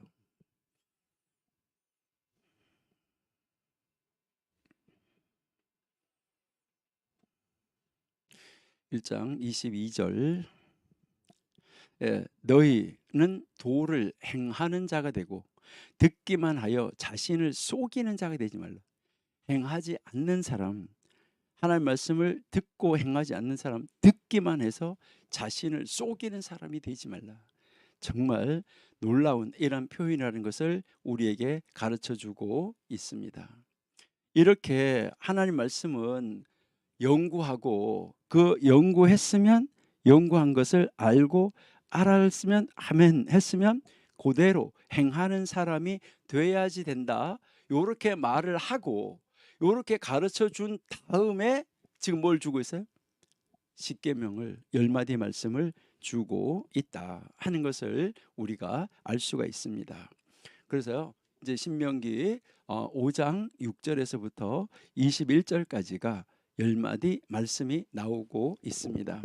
1장 22절, 너희는 도를 행하는 자가 되고 듣기만 하여 자신을 속이는 자가 되지 말라. 행하지 않는 사람, 하나님 말씀을 듣고 행하지 않는 사람, 듣기만 해서 자신을 속이는 사람이 되지 말라. 정말 놀라운 이런 표현이라는 것을 우리에게 가르쳐주고 있습니다. 이렇게 하나님 말씀은 연구하고, 그 연구했으면 연구한 것을 알고 알았으면 아멘 했으면 그대로 행하는 사람이 돼야지 된다, 요렇게 말을 하고 요렇게 가르쳐 준 다음에 지금 뭘 주고 있어요? 십계명을, 10마디 말씀을 주고 있다 하는 것을 우리가 알 수가 있습니다. 그래서 이제 신명기 5장 6절에서부터 21절까지가 10마디 말씀이 나오고 있습니다.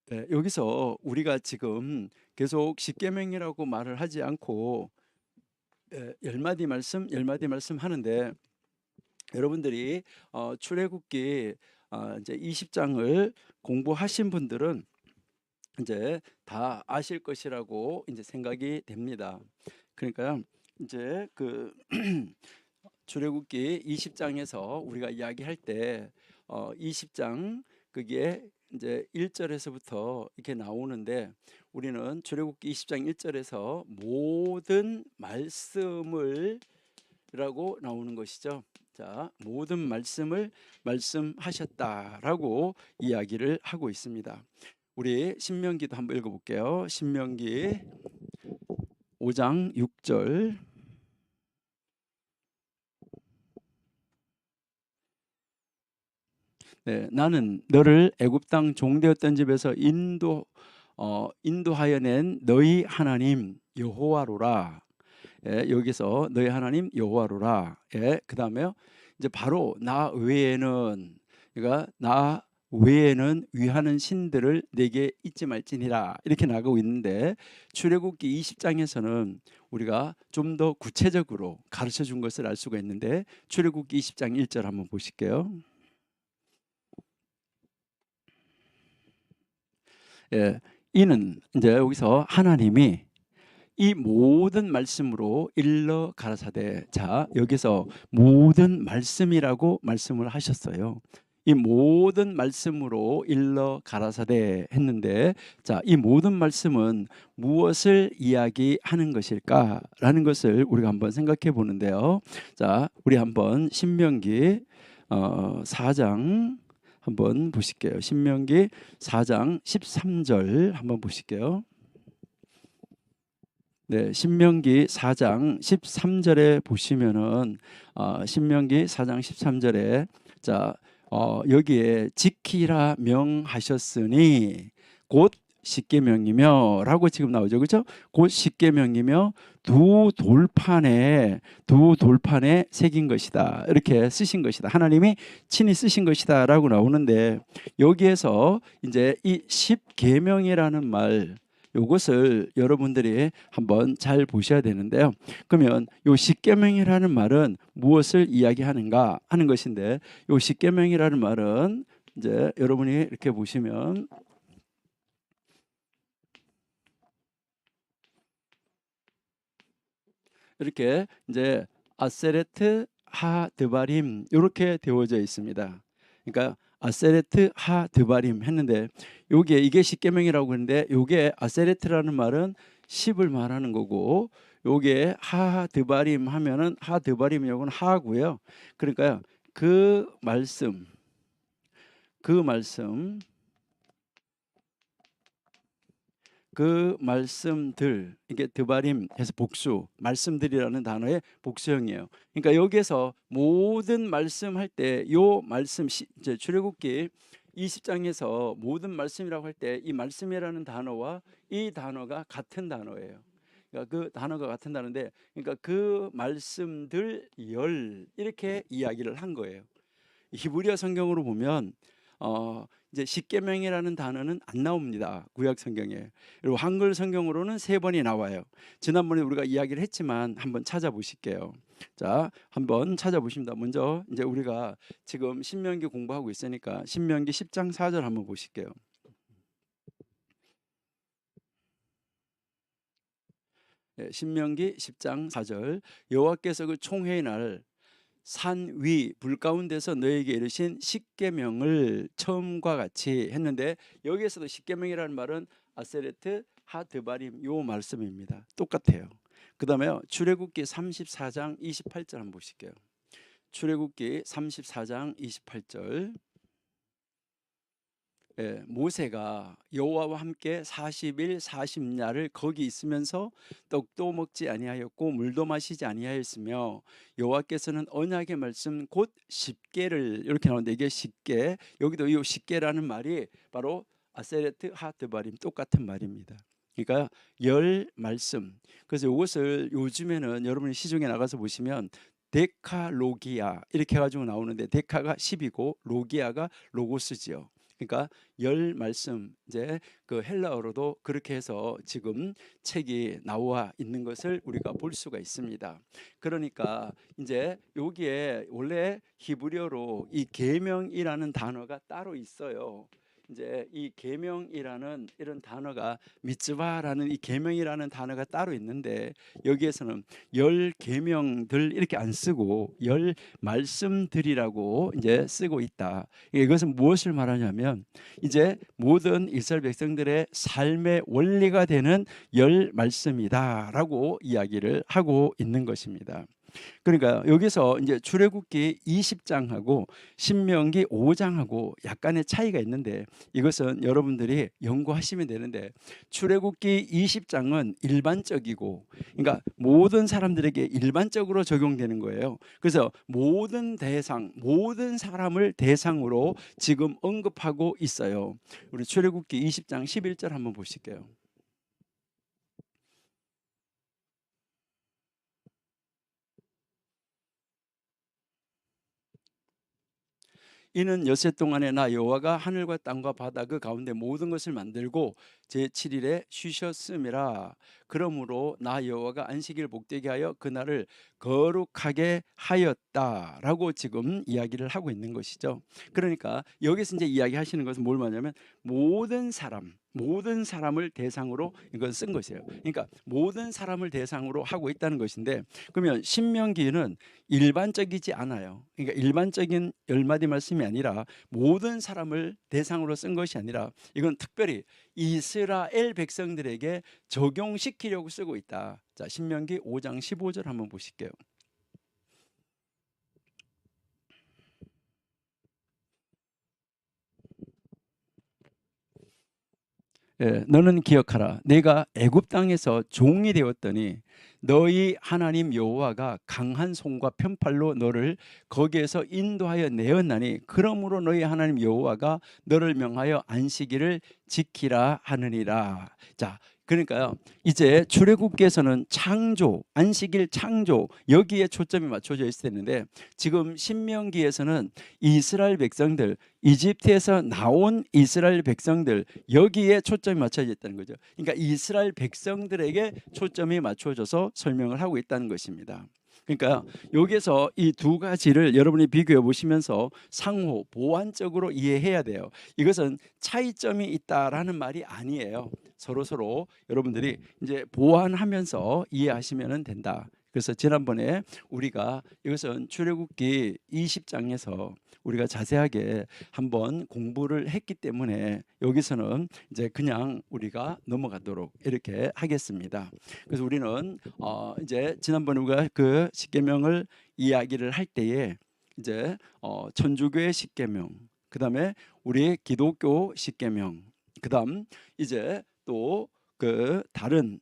네, 여기서 우리가 지금 계속 십계명이라고 말을 하지 않고 10마디 말씀, 10마디 말씀 하는데, 여러분들이 출애굽기 이제 20장을 공부하신 분들은 이제 다 아실 것이라고 이제 생각이 됩니다. 그러니까 이제 그 출애굽기 20장에서 우리가 이야기할 때 20장 그게 이제 1절에서부터 이렇게 나오는데, 우리는 출애굽기 20장 1절에서 모든 말씀을 라고 나오는 것이죠. 자, 모든 말씀을 말씀하셨다라고 이야기를 하고 있습니다. 우리 신명기도 한번 읽어볼게요. 신명기 5장 6절. 네, 나는 너를 애굽 땅 종되었던 집에서 인도하여 낸 너희 하나님 여호와로라. 예, 여기서 너희 하나님 여호와로라. 예, 그다음에요. 이제 바로 나 외에는, 그러니까 나 외에는 위하는 신들을 내게 잊지 말지니라, 이렇게 나가고 있는데, 출애굽기 20장에서는 우리가 좀 더 구체적으로 가르쳐 준 것을 알 수가 있는데, 출애굽기 20장 1절 한번 보실게요. 예, 이는 이제 여기서 하나님이 이 모든 말씀으로 일러 가라사대. 자, 여기서 모든 말씀이라고 말씀을 하셨어요. 이 모든 말씀으로 일러 가라사대 했는데, 자, 이 모든 말씀은 무엇을 이야기하는 것일까라는 것을 우리가 한번 생각해 보는데요. 자, 우리 한번 신명기 4장 한번 보실게요. 신명기 4장 13절 한번 보실게요. 네, 신명기 4장 13절에 보시면은 신명기 4장 13절에 자, 여기에 지키라 명하셨으니 곧 십계명이며 라고 지금 나오죠. 그렇죠? 곧 십계명이며 두 돌판에 새긴 것이다. 이렇게 쓰신 것이다. 하나님이 친히 쓰신 것이다 라고 나오는데, 여기에서 이제 이 십계명이라는 말, 요것을 여러분들이 한번 잘 보셔야 되는데요. 그러면 요 십계명이라는 말은 무엇을 이야기하는가 하는 것인데, 요 십계명이라는 말은 이제 여러분이 이렇게 보시면 이렇게 이제 아세레트 하 드바림 이렇게 되어져 있습니다. 그러니까 아세레트 하 드바림 했는데, 요게 이게 십계명이라고 하는데, 요게 아세레트라는 말은 10을 말하는 거고, 요게 하 드바림 하면은 하 드바림, 요건 하고요. 그러니까 그 말씀 그 말씀들, 이게 드바림 해서 복수, 말씀들이라는 단어의 복수형이에요. 그러니까 여기에서 모든 말씀할 때 요 말씀, 이제 출애굽기 20장에서 모든 말씀이라고 할 때 이 말씀이라는 단어와 이 단어가 같은 단어예요. 그러니까 그 단어가 같은 단어인데, 그러니까 그 말씀들 이렇게 이야기를 한 거예요. 히브리어 성경으로 보면 이제 십계명이라는 단어는 안 나옵니다. 구약 성경에. 그리고 한글 성경으로는 3번이 나와요. 지난번에 우리가 이야기를 했지만 한번 찾아보실게요. 자, 한번 찾아보십니다. 먼저 이제 우리가 지금 신명기 공부하고 있으니까 신명기 10장 4절 한번 보실게요. 네, 신명기 10장 4절. 여호와께서 그 총회의 날 산 위 불 가운데서 너에게 이르신 십계명을 처음과 같이 했는데, 여기에서도 십계명이라는 말은 아세레트 하 드바림 요 말씀입니다. 똑같아요. 그다음에요, 출애굽기 34장 28절 한번 보실게요. 출애굽기 34장 28절. 예, 모세가 여호와와 함께 40일 40야를 거기 있으면서 떡도 먹지 아니하였고 물도 마시지 아니하였으며, 여호와께서는 언약의 말씀 곧 십계를, 이렇게 나오는데 이게 십계, 여기도 이 십계라는 말이 바로 아세레트 하드바림, 똑같은 말입니다. 그러니까 열 말씀. 그래서 이것을 요즘에는 여러분이 시중에 나가서 보시면 데카로기아 이렇게 해가지고 나오는데, 데카가 10이고 로기아가 로고스지요. 그러니까 열 말씀, 이제 그 헬라어로도 그렇게 해서 지금 책이 나와 있는 것을 우리가 볼 수가 있습니다. 그러니까 이제 여기에 원래 히브리어로 이 계명이라는 단어가 따로 있어요. 이제 이 계명이라는 이런 단어가, 미츠바라는 이 계명이라는 단어가 따로 있는데, 여기에서는 열 계명들 이렇게 안 쓰고 열 말씀들이라고 이제 쓰고 있다. 이것은 무엇을 말하냐면, 이제 모든 이스라엘 백성들의 삶의 원리가 되는 열 말씀이다라고 이야기를 하고 있는 것입니다. 그러니까 여기서 이제 출애굽기 20장하고 신명기 5장하고 약간의 차이가 있는데 이것은 여러분들이 연구하시면 되는데 출애굽기 20장은 일반적이고 그러니까 모든 사람들에게 일반적으로 적용되는 거예요. 그래서 모든 대상, 모든 사람을 대상으로 지금 언급하고 있어요. 우리 출애굽기 20장 11절 한번 보실게요. 이는 엿새 동안에 나 여호와가 하늘과 땅과 바다 그 가운데 모든 것을 만들고 제7일에 쉬셨음이라. 그러므로 나 여호와가 안식일 복되게 하여 그날을 거룩하게 하였다라고 지금 이야기를 하고 있는 것이죠. 그러니까 여기서 이제 이야기하시는 것은 뭘 말하냐면 모든 사람, 모든 사람을 대상으로 이걸 쓴 것이에요. 그러니까 모든 사람을 대상으로 하고 있다는 것인데 그러면 신명기는 일반적이지 않아요. 그러니까 일반적인 열 마디 말씀이 아니라 모든 사람을 대상으로 쓴 것이 아니라 이건 특별히 이스라엘 백성들에게 적용시키려고 쓰고 있다. 자, 신명기 5장 15절 한번 보실게요. 예, 너는 기억하라. 내가 애굽 땅에서 종이 되었더니 너희 하나님 여호와가 강한 손과 편팔로 너를 거기에서 인도하여 내었나니 그러므로 너희 하나님 여호와가 너를 명하여 안식일을 지키라 하느니라. 자, 그러니까요. 이제 출애굽기에서는 창조, 안식일 창조 여기에 초점이 맞춰져 있었는데 지금 신명기에서는 이스라엘 백성들, 이집트에서 나온 이스라엘 백성들 여기에 초점이 맞춰져 있다는 거죠. 그러니까 이스라엘 백성들에게 초점이 맞춰져서 설명을 하고 있다는 것입니다. 그러니까 여기서 이 두 가지를 여러분이 비교해 보시면서 상호 보완적으로 이해해야 돼요. 이것은 차이점이 있다라는 말이 아니에요. 서로 여러분들이 이제 보완하면서 이해하시면 된다. 그래서 지난번에 우리가 이것은 출애굽기 20장에서 우리가 자세하게 한번 공부를 했기 때문에 여기서는 이제 그냥 우리가 넘어가도록 이렇게 하겠습니다. 그래서 우리는 이제 지난번에 우리가 그 십계명을 이야기를 할 때에 이제 천주교의 십계명, 그다음에 우리 기독교 십계명, 그다음 이제 또 그 다른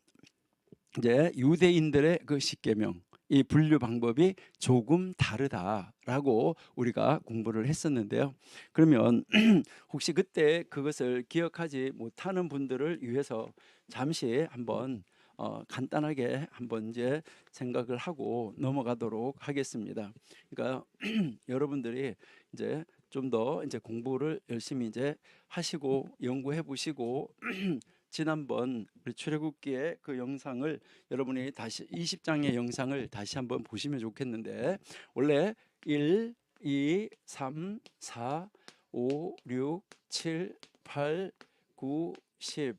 이제 유대인들의 그 십계명 이 분류 방법이 조금 다르다라고 우리가 공부를 했었는데요. 그러면 혹시 그때 그것을 기억하지 못하는 분들을 위해서 잠시 한번 간단하게 한번 이제 생각을 하고 넘어가도록 하겠습니다. 그러니까 여러분들이 이제 좀 더 이제 공부를 열심히 이제 하시고 연구해 보시고 지난번 우리 출애굽기의 그 영상을 여러분이 다시 20장의 영상을 다시 한번 보시면 좋겠는데 원래 1, 2, 3, 4, 5, 6, 7, 8, 9, 10.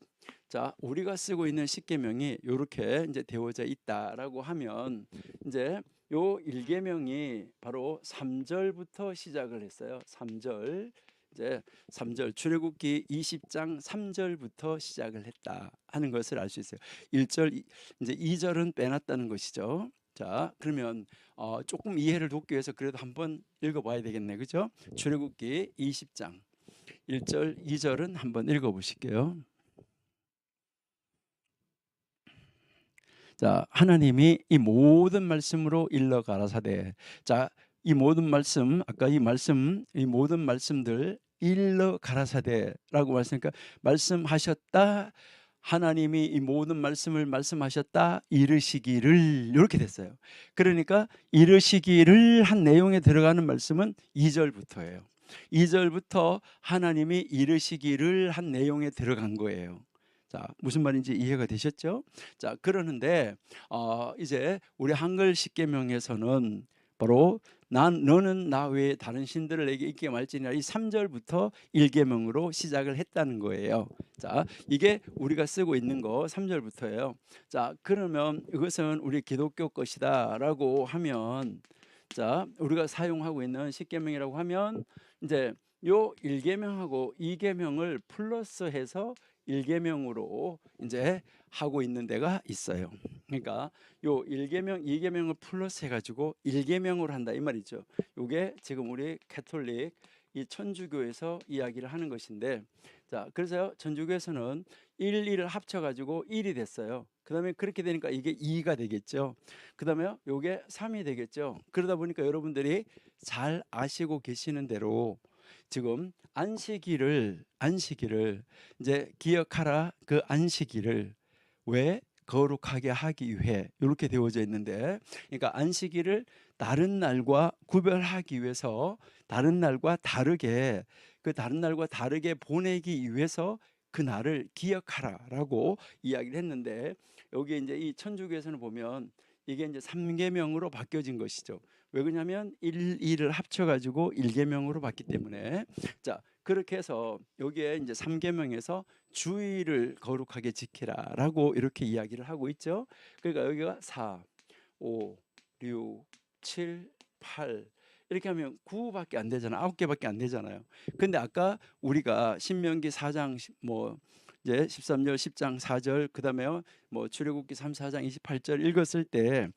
자, 우리가 쓰고 있는 십계명이 이렇게 이제 되어져 있다라고 하면 이제 요 1계명이 바로 3절부터 시작을 했어요. 3절. 이제 3절 출애굽기 20장 3절부터 시작을 했다 하는 것을 알 수 있어요. 1절 이제 2절은 빼놨다는 것이죠. 자, 그러면 조금 이해를 돕기 위해서 그래도 한번 읽어봐야 되겠네, 그죠? 출애굽기 20장 1절, 2절은 한번 읽어보실게요. 자, 하나님이 이 모든 말씀으로 일러 가라사대. 자, 이 모든 말씀, 아까 이 모든 말씀들 일러 가라사대라고 말씀하니까 말씀하셨다. 하나님이 이 모든 말씀을 말씀하셨다 이르시기를 이렇게 됐어요. 그러니까 이르시기를 한 내용에 들어가는 말씀은 2절부터예요. 2절부터 하나님이 이르시기를 한 내용에 들어간 거예요. 자, 무슨 말인지 이해가 되셨죠? 자, 그러는데 이제 우리 한글 십계명에서는 바로 너는 나 외에 다른 신들을 내게 있게 말지니라 이 3절부터 1계명으로 시작을 했다는 거예요. 자, 이게 우리가 쓰고 있는 거 3절부터예요. 자, 그러면 이것은 우리 기독교 것이다라고 하면 자, 우리가 사용하고 있는 십계명이라고 하면 이제 요 1계명하고 2계명을 플러스해서 1계명으로 이제 하고 있는 데가 있어요. 그러니까 요 1계명, 2계명을 플러스 해가지고 1계명으로 한다 이 말이죠. 요게 지금 우리 캐톨릭 이 천주교에서 이야기를 하는 것인데, 자 그래서 천주교에서는 1, 1을 합쳐가지고 1이 됐어요. 그 다음에 그렇게 되니까 이게 2가 되겠죠. 그 다음에 요게 3이 되겠죠. 그러다 보니까 여러분들이 잘 아시고 계시는 대로 지금 안식일을 이제 기억하라, 그 안식일을 왜 거룩하게 하기 위해 이렇게 되어져 있는데, 그러니까 안식일을 다른 날과 구별하기 위해서 다른 날과 다르게, 그 다른 날과 다르게 보내기 위해서 그 날을 기억하라라고 이야기를 했는데, 여기 이제 이 천주교에서는 보면 이게 이제 3계명으로 바뀌어진 것이죠. 왜 그러냐면 1, 2를 합쳐가지고 1계명으로 봤기 때문에. 자 그렇게 해서 여기에 이제 3계명에서 주의를 거룩하게 지키라라고 이렇게 이야기를 하고 있죠. 그러니까 여기가 4, 5, 6, 7, 8 이렇게 하면 9밖에 안 되잖아요. 9개밖에 안 되잖아요. 근데 아까 우리가 신명기 4장 뭐 이제 13절 10장 4절 그다음에 뭐 출애굽기 3, 4장 28절 읽었을 때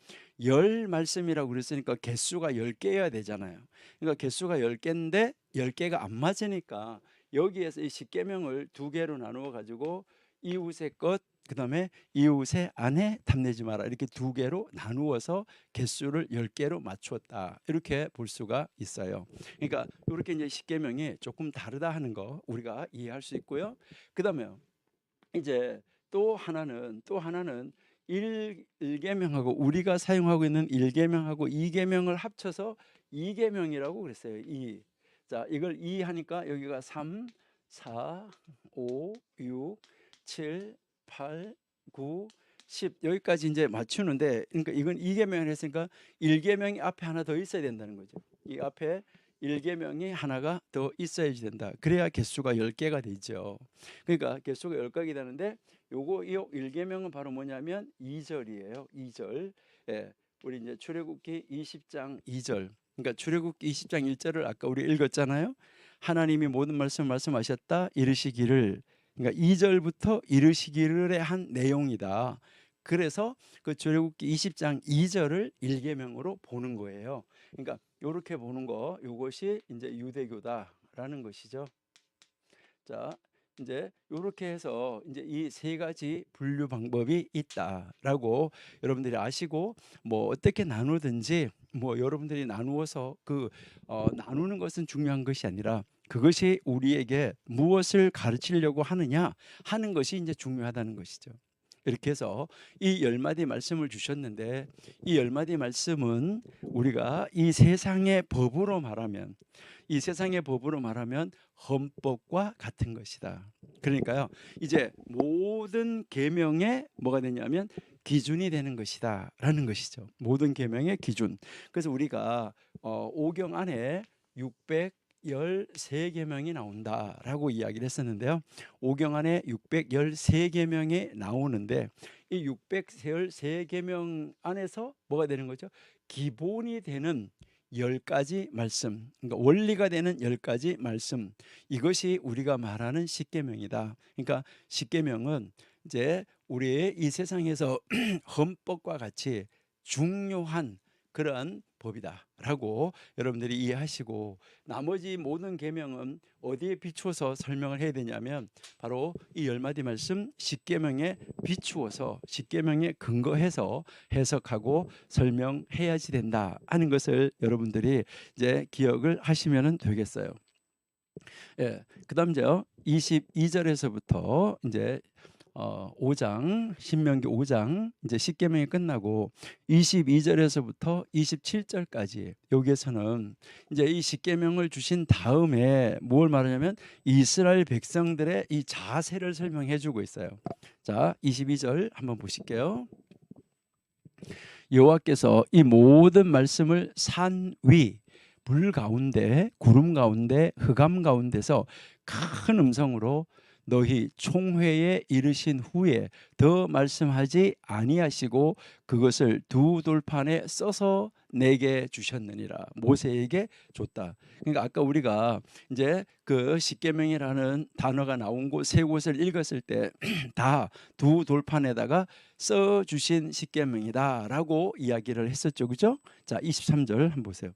열 말씀이라고 그랬으니까 개수가 10개여야 되잖아요. 그러니까 개수가 10개인데 10개가 안 맞으니까 여기에서 이 십계명을 2개로 나누어 가지고 이웃의 것 그다음에 이웃의 아내 탐내지 마라 이렇게 2개로 나누어서 개수를 10개로 맞추었다 이렇게 볼 수가 있어요. 그러니까 이렇게 이제 십계명이 조금 다르다 하는 거 우리가 이해할 수 있고요. 그다음에 이제 또 하나는 1계명하고 우리가 사용하고 있는 1계명하고 2계명을 합쳐서 2계명이라고 그랬어요. 2. 자, 이걸 2 하니까 여기가 3, 4, 5, 6, 7, 8, 9, 10 여기까지 이제 맞추는데, 그러니까 이건 2계명을 했으니까 1계명이 앞에 하나 더 있어야 된다는 거죠. 이 앞에 1계명이 하나가 더 있어야지 된다. 그래야 개수가 10개가 되죠. 그러니까 개수가 10개가 되는데 요거 이 1계명은 바로 뭐냐면 2절이에요. 2절. 예. 우리 이제 출애굽기 20장 2절. 그러니까 출애굽기 20장 1절을 아까 우리 읽었잖아요. 하나님이 모든 말씀을 말씀하셨다 이르시기를. 그러니까 2절부터 이르시기를의 한 내용이다. 그래서 그 출애굽기 20장 2절을 1계명으로 보는 거예요. 그러니까 이렇게 보는 거, 이것이 이제 유대교다라는 것이죠. 자, 이제 이렇게 해서 이제 이 세 가지 분류 방법이 있다라고 여러분들이 아시고, 뭐 어떻게 나누든지 뭐 여러분들이 나누어서 나누는 것은 중요한 것이 아니라 그것이 우리에게 무엇을 가르치려고 하느냐 하는 것이 이제 중요하다는 것이죠. 이렇게 해서 이 10마디 말씀을 주셨는데, 이 10마디 말씀은 우리가 이 세상의 법으로 말하면 헌법과 같은 것이다. 그러니까요, 이제 모든 계명의 뭐가 되냐면 기준이 되는 것이다 라는 것이죠. 모든 계명의 기준. 그래서 우리가 오경 안에 613계명이 나온다라고 이야기를 했었는데요. 오경 안에 613계명이 나오는데 이 613계명 안에서 뭐가 되는 거죠? 기본이 되는 10가지 말씀, 그러니까 원리가 되는 10가지 말씀, 이것이 우리가 말하는 십계명이다. 그러니까 십계명은 이제 우리의 이 세상에서 헌법과 같이 중요한 그런 법이다라고 여러분들이 이해하시고, 나머지 모든 계명은 어디에 비추어서 설명을 해야 되냐면 바로 이 10마디 말씀 십계명에 비추어서 십계명에 근거해서 해석하고 설명해야지 된다 하는 것을 여러분들이 이제 기억을 하시면 되겠어요. 예, 그다음 이제요 22절에서부터 이제 5장 신명기 5장 이제 십계명이 끝나고 22절에서부터 27절까지 여기에서는 이제 이 십계명을 주신 다음에 뭘 말하냐면 이스라엘 백성들의 이 자세를 설명해 주고 있어요. 자, 22절 한번 보실게요. 여호와께서 이 모든 말씀을 산 위, 불 가운데, 구름 가운데, 흑암 가운데서 큰 음성으로 너희 총회에 이르신 후에 더 말씀하지 아니하시고 그것을 두 돌판에 써서 내게 주셨느니라. 모세에게 줬다. 그러니까 아까 우리가 이제 그 십계명이라는 단어가 나온 곳 세 곳을 읽었을 때 다 두 돌판에다가 써 주신 십계명이다라고 이야기를 했었죠. 그죠? 자, 23절 한번 보세요.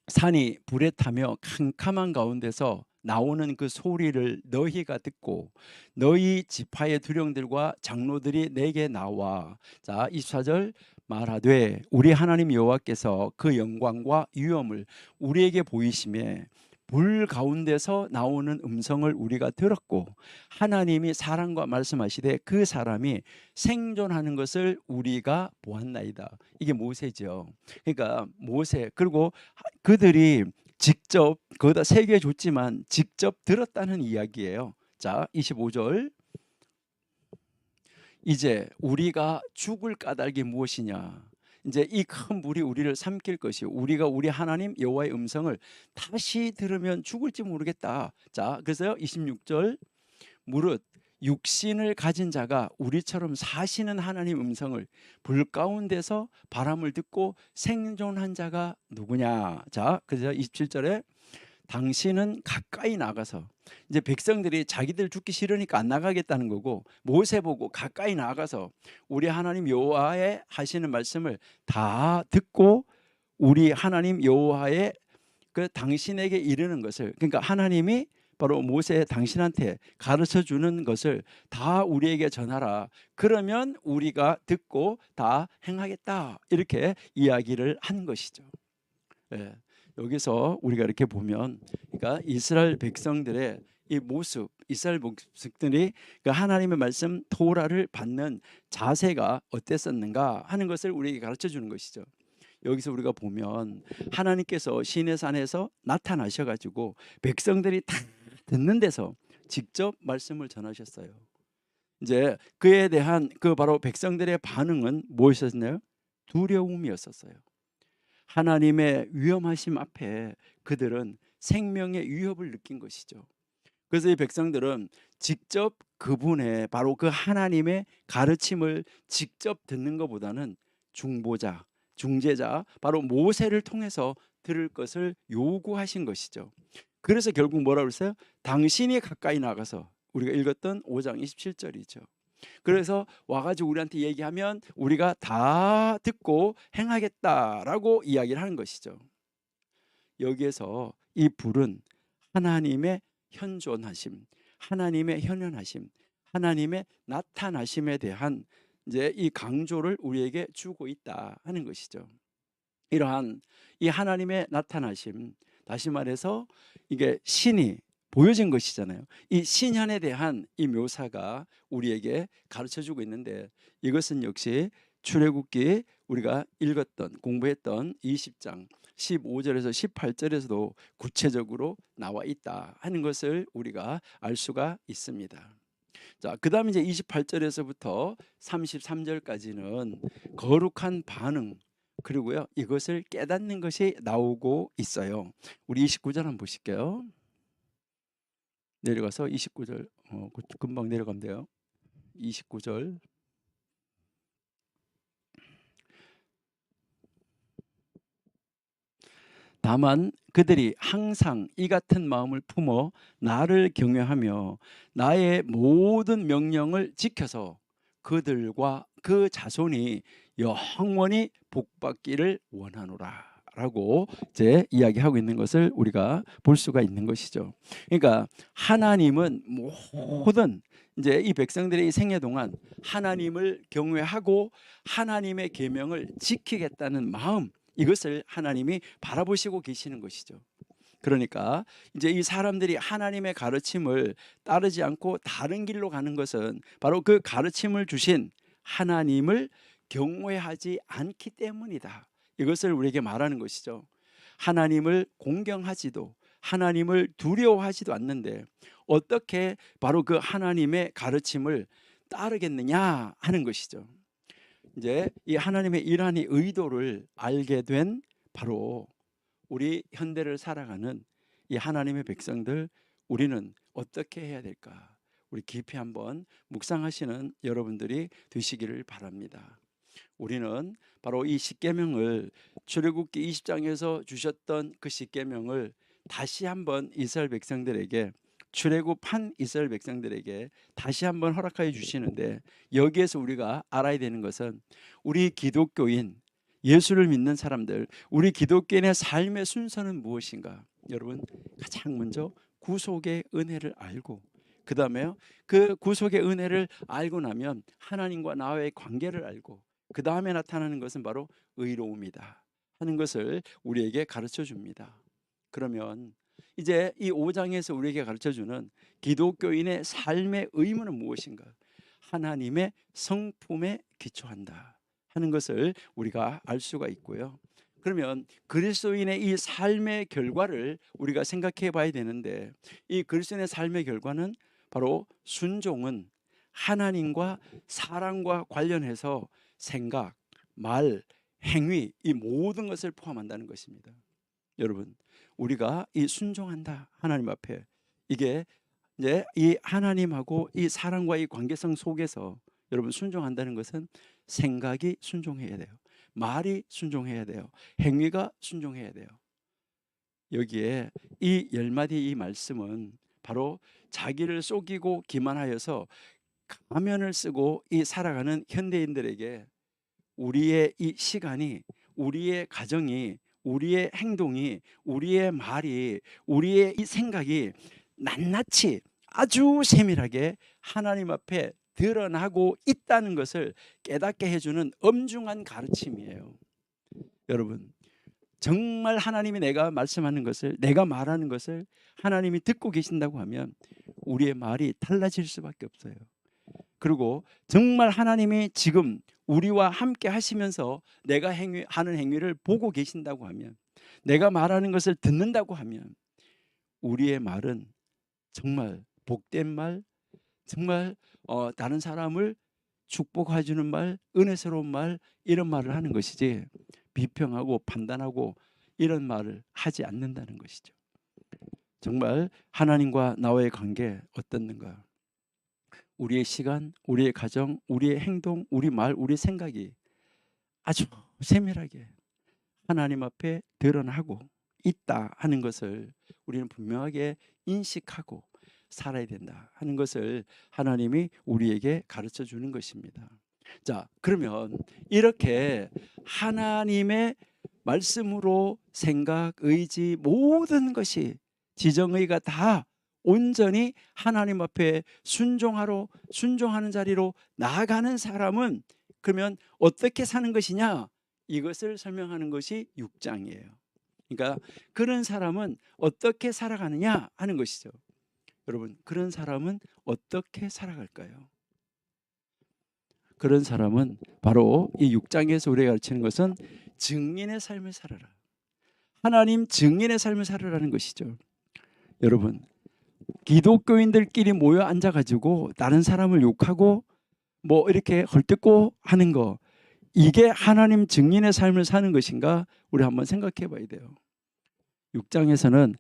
산이 불에 타며 캄캄한 가운데서 나오는 그 소리를 너희가 듣고 너희 지파의 두령들과 장로들이 내게 나와. 자, 24절 말하되 우리 하나님 여호와께서 그 영광과 위엄을 우리에게 보이심에 불 가운데서 나오는 음성을 우리가 들었고 하나님이 사람과 말씀하시되 그 사람이 생존하는 것을 우리가 보았나이다. 이게 모세죠. 그러니까 모세, 그리고 그들이 직접 거기다 세게 줬지만 직접 들었다는 이야기예요. 자, 25절. 이제 우리가 죽을 까닭이 무엇이냐? 이제 이 큰 불이 우리를 삼킬 것이요 우리가 우리 하나님 여호와의 음성을 다시 들으면 죽을지 모르겠다. 자, 그래서 26절 무릇 육신을 가진 자가 우리처럼 사시는 하나님 음성을 불 가운데서 바람을 듣고 생존한 자가 누구냐? 자, 그래서 27절에 당신은 가까이 나가서, 이제 백성들이 자기들 죽기 싫으니까 안 나가겠다는 거고 모세 보고 가까이 나가서 우리 하나님 여호와의 하시는 말씀을 다 듣고 우리 하나님 여호와의 그 당신에게 이르는 것을, 그러니까 하나님이 바로 모세 당신한테 가르쳐 주는 것을 다 우리에게 전하라. 그러면 우리가 듣고 다 행하겠다. 이렇게 이야기를 한 것이죠. 예. 여기서 우리가 이렇게 보면, 그러니까 이스라엘 백성들의 이 모습, 이스라엘 백성들이 그 하나님의 말씀 토라를 받는 자세가 어땠었는가 하는 것을 우리에게 가르쳐 주는 것이죠. 여기서 우리가 보면 하나님께서 시내산에서 나타나셔가지고 백성들이 다 듣는 데서 직접 말씀을 전하셨어요. 이제 그에 대한 그 바로 백성들의 반응은 무엇이었나요? 두려움이었었어요. 하나님의 위험하심 앞에 그들은 생명의 위협을 느낀 것이죠. 그래서 이 백성들은 직접 그분의 바로 그 하나님의 가르침을 직접 듣는 것보다는 중보자, 중재자, 바로 모세를 통해서 들을 것을 요구하신 것이죠. 그래서 결국 뭐라고 그랬어요? 당신이 가까이 나가서, 우리가 읽었던 5장 27절이죠. 그래서 와가지고 우리한테 얘기하면 우리가 다 듣고 행하겠다라고 이야기를 하는 것이죠. 여기에서 이 불은 하나님의 현존하심, 하나님의 현현하심, 하나님의 나타나심에 대한 이제 이 강조를 우리에게 주고 있다 하는 것이죠. 이러한 이 하나님의 나타나심, 다시 말해서 이게 신이 보여진 것이잖아요. 이 신현에 대한 이 묘사가 우리에게 가르쳐주고 있는데, 이것은 역시 출애굽기 우리가 읽었던 공부했던 20장 15절에서 18절에서도 구체적으로 나와 있다 하는 것을 우리가 알 수가 있습니다. 자, 그다음에 이제 28절에서부터 33절까지는 거룩한 반응, 그리고요 이것을 깨닫는 것이 나오고 있어요. 우리 29절 한번 보실게요. 내려가서 29절 금방 내려가면 돼요. 29절. 다만 그들이 항상 이 같은 마음을 품어 나를 경외하며 나의 모든 명령을 지켜서 그들과 그 자손이 영원히 복받기를 원하노라 라고 이제 이야기하고 있는 것을 우리가 볼 수가 있는 것이죠. 그러니까 하나님은 모든 이제 이 백성들의 이 생애 동안 하나님을 경외하고 하나님의 계명을 지키겠다는 마음, 이것을 하나님이 바라보시고 계시는 것이죠. 그러니까 이제 이 사람들이 하나님의 가르침을 따르지 않고 다른 길로 가는 것은 바로 그 가르침을 주신 하나님을 경외하지 않기 때문이다. 이것을 우리에게 말하는 것이죠. 하나님을 공경하지도 하나님을 두려워하지도 않는데 어떻게 바로 그 하나님의 가르침을 따르겠느냐 하는 것이죠. 이제 이 하나님의 일하는 의도를 알게 된 바로 우리 현대를 살아가는 이 하나님의 백성들, 우리는 어떻게 해야 될까? 우리 깊이 한번 묵상하시는 여러분들이 되시기를 바랍니다. 우리는 바로 이 십계명을 출애굽기 20장에서 주셨던 그 십계명을 다시 한번 이스라엘 백성들에게, 출애굽한 이스라엘 백성들에게 다시 한번 허락하여 주시는데, 여기에서 우리가 알아야 되는 것은 우리 기독교인, 예수를 믿는 사람들, 우리 기독교인의 삶의 순서는 무엇인가? 여러분, 가장 먼저 구속의 은혜를 알고, 그 다음에요, 그 구속의 은혜를 알고 나면 하나님과 나와의 관계를 알고, 그 다음에 나타나는 것은 바로 의로움이다 하는 것을 우리에게 가르쳐 줍니다. 그러면 이제 이 5장에서 우리에게 가르쳐 주는 기독교인의 삶의 의무는 무엇인가? 하나님의 성품에 기초한다 하는 것을 우리가 알 수가 있고요. 그러면 그리스도인의 이 삶의 결과를 우리가 생각해 봐야 되는데, 이 그리스도인의 삶의 결과는 바로 순종은 하나님과 사랑과 관련해서 생각, 말, 행위, 이 모든 것을 포함한다는 것입니다. 여러분, 우리가 이 순종한다 하나님 앞에, 이게 이제 이 하나님하고 이 사랑과 이 관계성 속에서 여러분 순종한다는 것은 생각이 순종해야 돼요. 말이 순종해야 돼요. 행위가 순종해야 돼요. 여기에 이 10마디 이 말씀은 바로 자기를 속이고 기만하여서 가면을 쓰고 이 살아가는 현대인들에게 우리의 이 시간이, 우리의 가정이, 우리의 행동이, 우리의 말이, 우리의 이 생각이 낱낱이 아주 세밀하게 하나님 앞에 드러나고 있다는 것을 깨닫게 해주는 엄중한 가르침이에요. 여러분, 정말 하나님이 내가 말씀하는 것을, 내가 말하는 것을 하나님이 듣고 계신다고 하면 우리의 말이 달라질 수밖에 없어요. 그리고 정말 하나님이 지금 우리와 함께 하시면서 내가 하는 행위를 보고 계신다고 하면, 내가 말하는 것을 듣는다고 하면 우리의 말은 정말 복된 말, 정말 다른 사람을 축복해 주는 말, 은혜스러운 말, 이런 말을 하는 것이지 비평하고 판단하고 이런 말을 하지 않는다는 것이죠. 정말 하나님과 나와의 관계 어떻는가? 우리의 시간, 우리의 가정, 우리의 행동, 우리 말, 우리 생각이 아주 세밀하게 하나님 앞에 드러나고 있다 하는 것을 우리는 분명하게 인식하고 살아야 된다 하는 것을 하나님이 우리에게 가르쳐 주는 것입니다. 자, 그러면 이렇게 하나님의 말씀으로 생각, 의지, 모든 것이 지정의가 다 온전히 하나님 앞에 순종하는 자리로 나아가는 사람은 그러면 어떻게 사는 것이냐? 이것을 설명하는 것이 6장이에요. 그러니까 그런 사람은 어떻게 살아가느냐 하는 것이죠. 여러분, 그런 사람은 어떻게 살아갈까요? 그런 사람은 바로 이 6장에서 우리가 가르치는 것은 증인의 삶을 살아라. 하나님 증인의 삶을 살아라는 것이죠. 여러분, 기독교인들끼리 모여 앉아가지고 다른 사람을 욕하고 뭐 이렇게 헐뜯고 하는 거, 이게 하나님 증인의 삶을 사는 것인가? 우리 한번 생각해 봐야 돼요. 6장에서는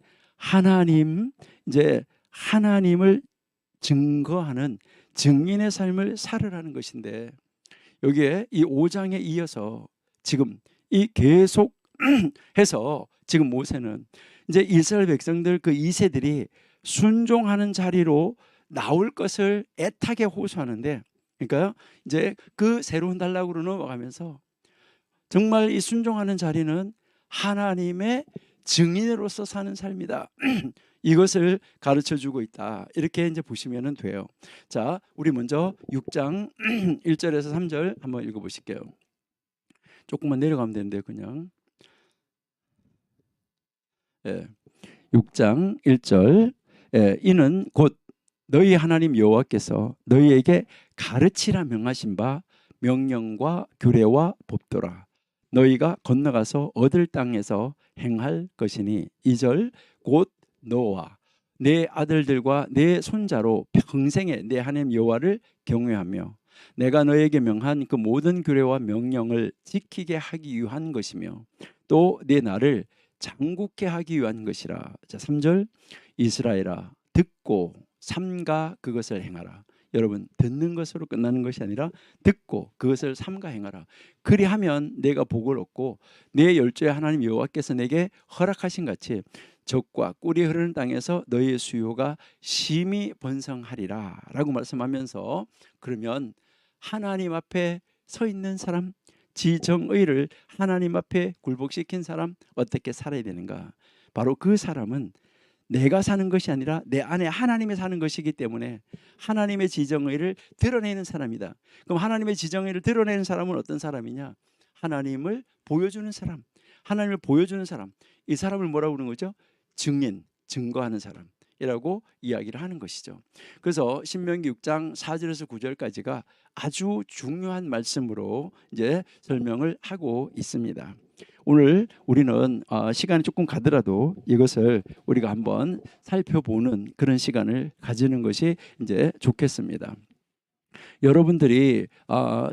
하나님을 증거하는 증인의 삶을 살으라는 것인데, 여기에 이 5장에 이어서 지금 이 계속 해서 지금 모세는 이제 이스라엘 백성들 그 2세들이 순종하는 자리로 나올 것을 애타게 호소하는데, 그러니까 이제 그 새로운 단락으로 넘어가면서 정말 이 순종하는 자리는 하나님의 증인으로서 사는 삶이다. 이것을 가르쳐 주고 있다. 이렇게 이제 보시면 돼요. 자, 우리 먼저 6장 1절에서 3절 한번 읽어 보실게요. 조금만 내려가면 되는데 그냥. 6장 1절. 이는 곧 너희 하나님 여호와께서 너희에게 가르치라 명하신 바 명령과 규례와 법도라. 너희가 건너가서 얻을 땅에서 행할 것이니 2절 곧 너와 내 아들들과 내 손자로 평생에 내 하나님 여호와를 경외하며 내가 너에게 명한 그 모든 규례와 명령을 지키게 하기 위한 것이며 또 내 나를 장국케 하기 위한 것이라. 자, 3절 이스라엘아 듣고 삼가 그것을 행하라. 여러분, 듣는 것으로 끝나는 것이 아니라 듣고 그것을 삼가 행하라. 그리하면 내가 복을 얻고 내 열조의 하나님 여호와께서 내게 허락하신 같이 적과 꿀이 흐르는 땅에서 너희의 수요가 심히 번성하리라 라고 말씀하면서, 그러면 하나님 앞에 서 있는 사람, 지정의를 하나님 앞에 굴복시킨 사람 어떻게 살아야 되는가? 바로 그 사람은 내가 사는 것이 아니라 내 안에 하나님이 사는 것이기 때문에 하나님의 지정의를 드러내는 사람이다. 그럼 하나님의 지정의를 드러내는 사람은 어떤 사람이냐? 하나님을 보여주는 사람, 하나님을 보여주는 사람. 이 사람을 뭐라고 부르는 거죠? 증인, 증거하는 사람이라고 이야기를 하는 것이죠. 그래서 신명기 6장 4절에서 9절까지가 아주 중요한 말씀으로 이제 설명을 하고 있습니다. 오늘 우리는 시간이 조금 가더라도 이것을 우리가 한번 살펴보는 그런 시간을 가지는 것이 이제 좋겠습니다. 여러분들이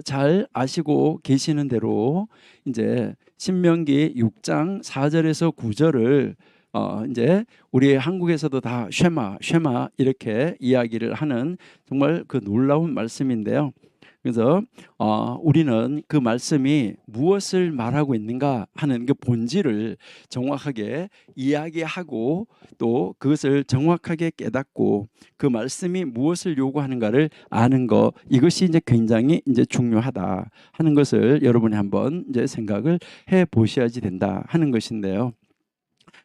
잘 아시고 계시는 대로 이제 신명기 6장 4절에서 9절을 이제 우리 한국에서도 다 쉐마 이렇게 이야기를 하는 정말 그 놀라운 말씀인데요. 그래서 우리는 그 말씀이 무엇을 말하고 있는가 하는 그 본질을 정확하게 이야기하고 또 그것을 정확하게 깨닫고 그 말씀이 무엇을 요구하는가를 아는 것, 이것이 이제 굉장히 이제 중요하다 하는 것을 여러분이 한번 이제 생각을 해 보셔야지 된다 하는 것인데요.